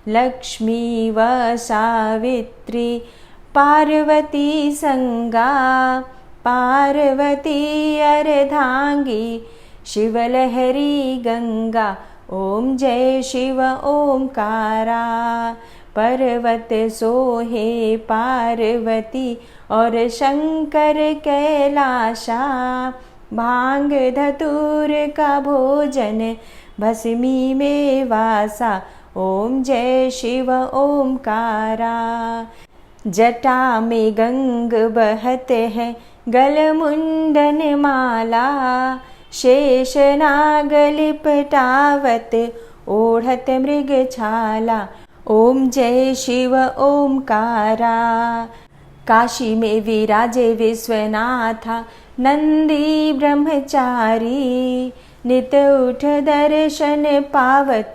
लक्ष्मी व सावित्री पार्वती संगा, पार्वती अर्धांगी, शिवलहरी गंगा, ओम जय शिव ओमकारा। पर्वत सोहे पार्वती और शंकर कैलाशा, भांग धतूर का भोजन भस्मी में वासा, ओम जय शिव ओमकारा। जटा में गंग बहते हैं, गल मुंडन माला, शेष नाग लिपटावत, ओढ़त मृग छाला, ओम जय शिव ओमकारा। काशी में विराजे विश्वनाथा, नंदी ब्रह्मचारी, नित उठ दर्शन पावत,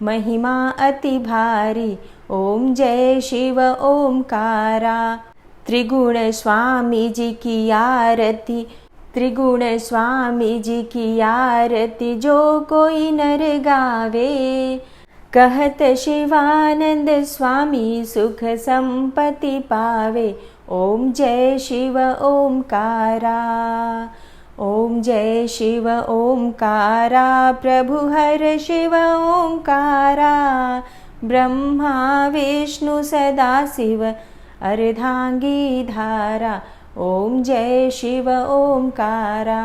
महिमा अति भारी, ओम जय शिव ओमकारा। त्रिगुण स्वामी जी की आरती, त्रिगुण स्वामी जी की आरती, जो कोई नर गावे, कहत शिवानंद स्वामी सुख संपत्ति पावे, ओम जय शिव ओमकारा। ओम जय शिव ओमकारा, प्रभु हर शिव ओमकारा, ब्रह्मा विष्णु सदा शिव अर्धांगी धारा, ओम जय शिव ओमकारा।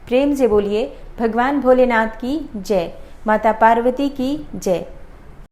प्रेम से बोलिए भगवान भोलेनाथ की जय, माता पार्वती की जय।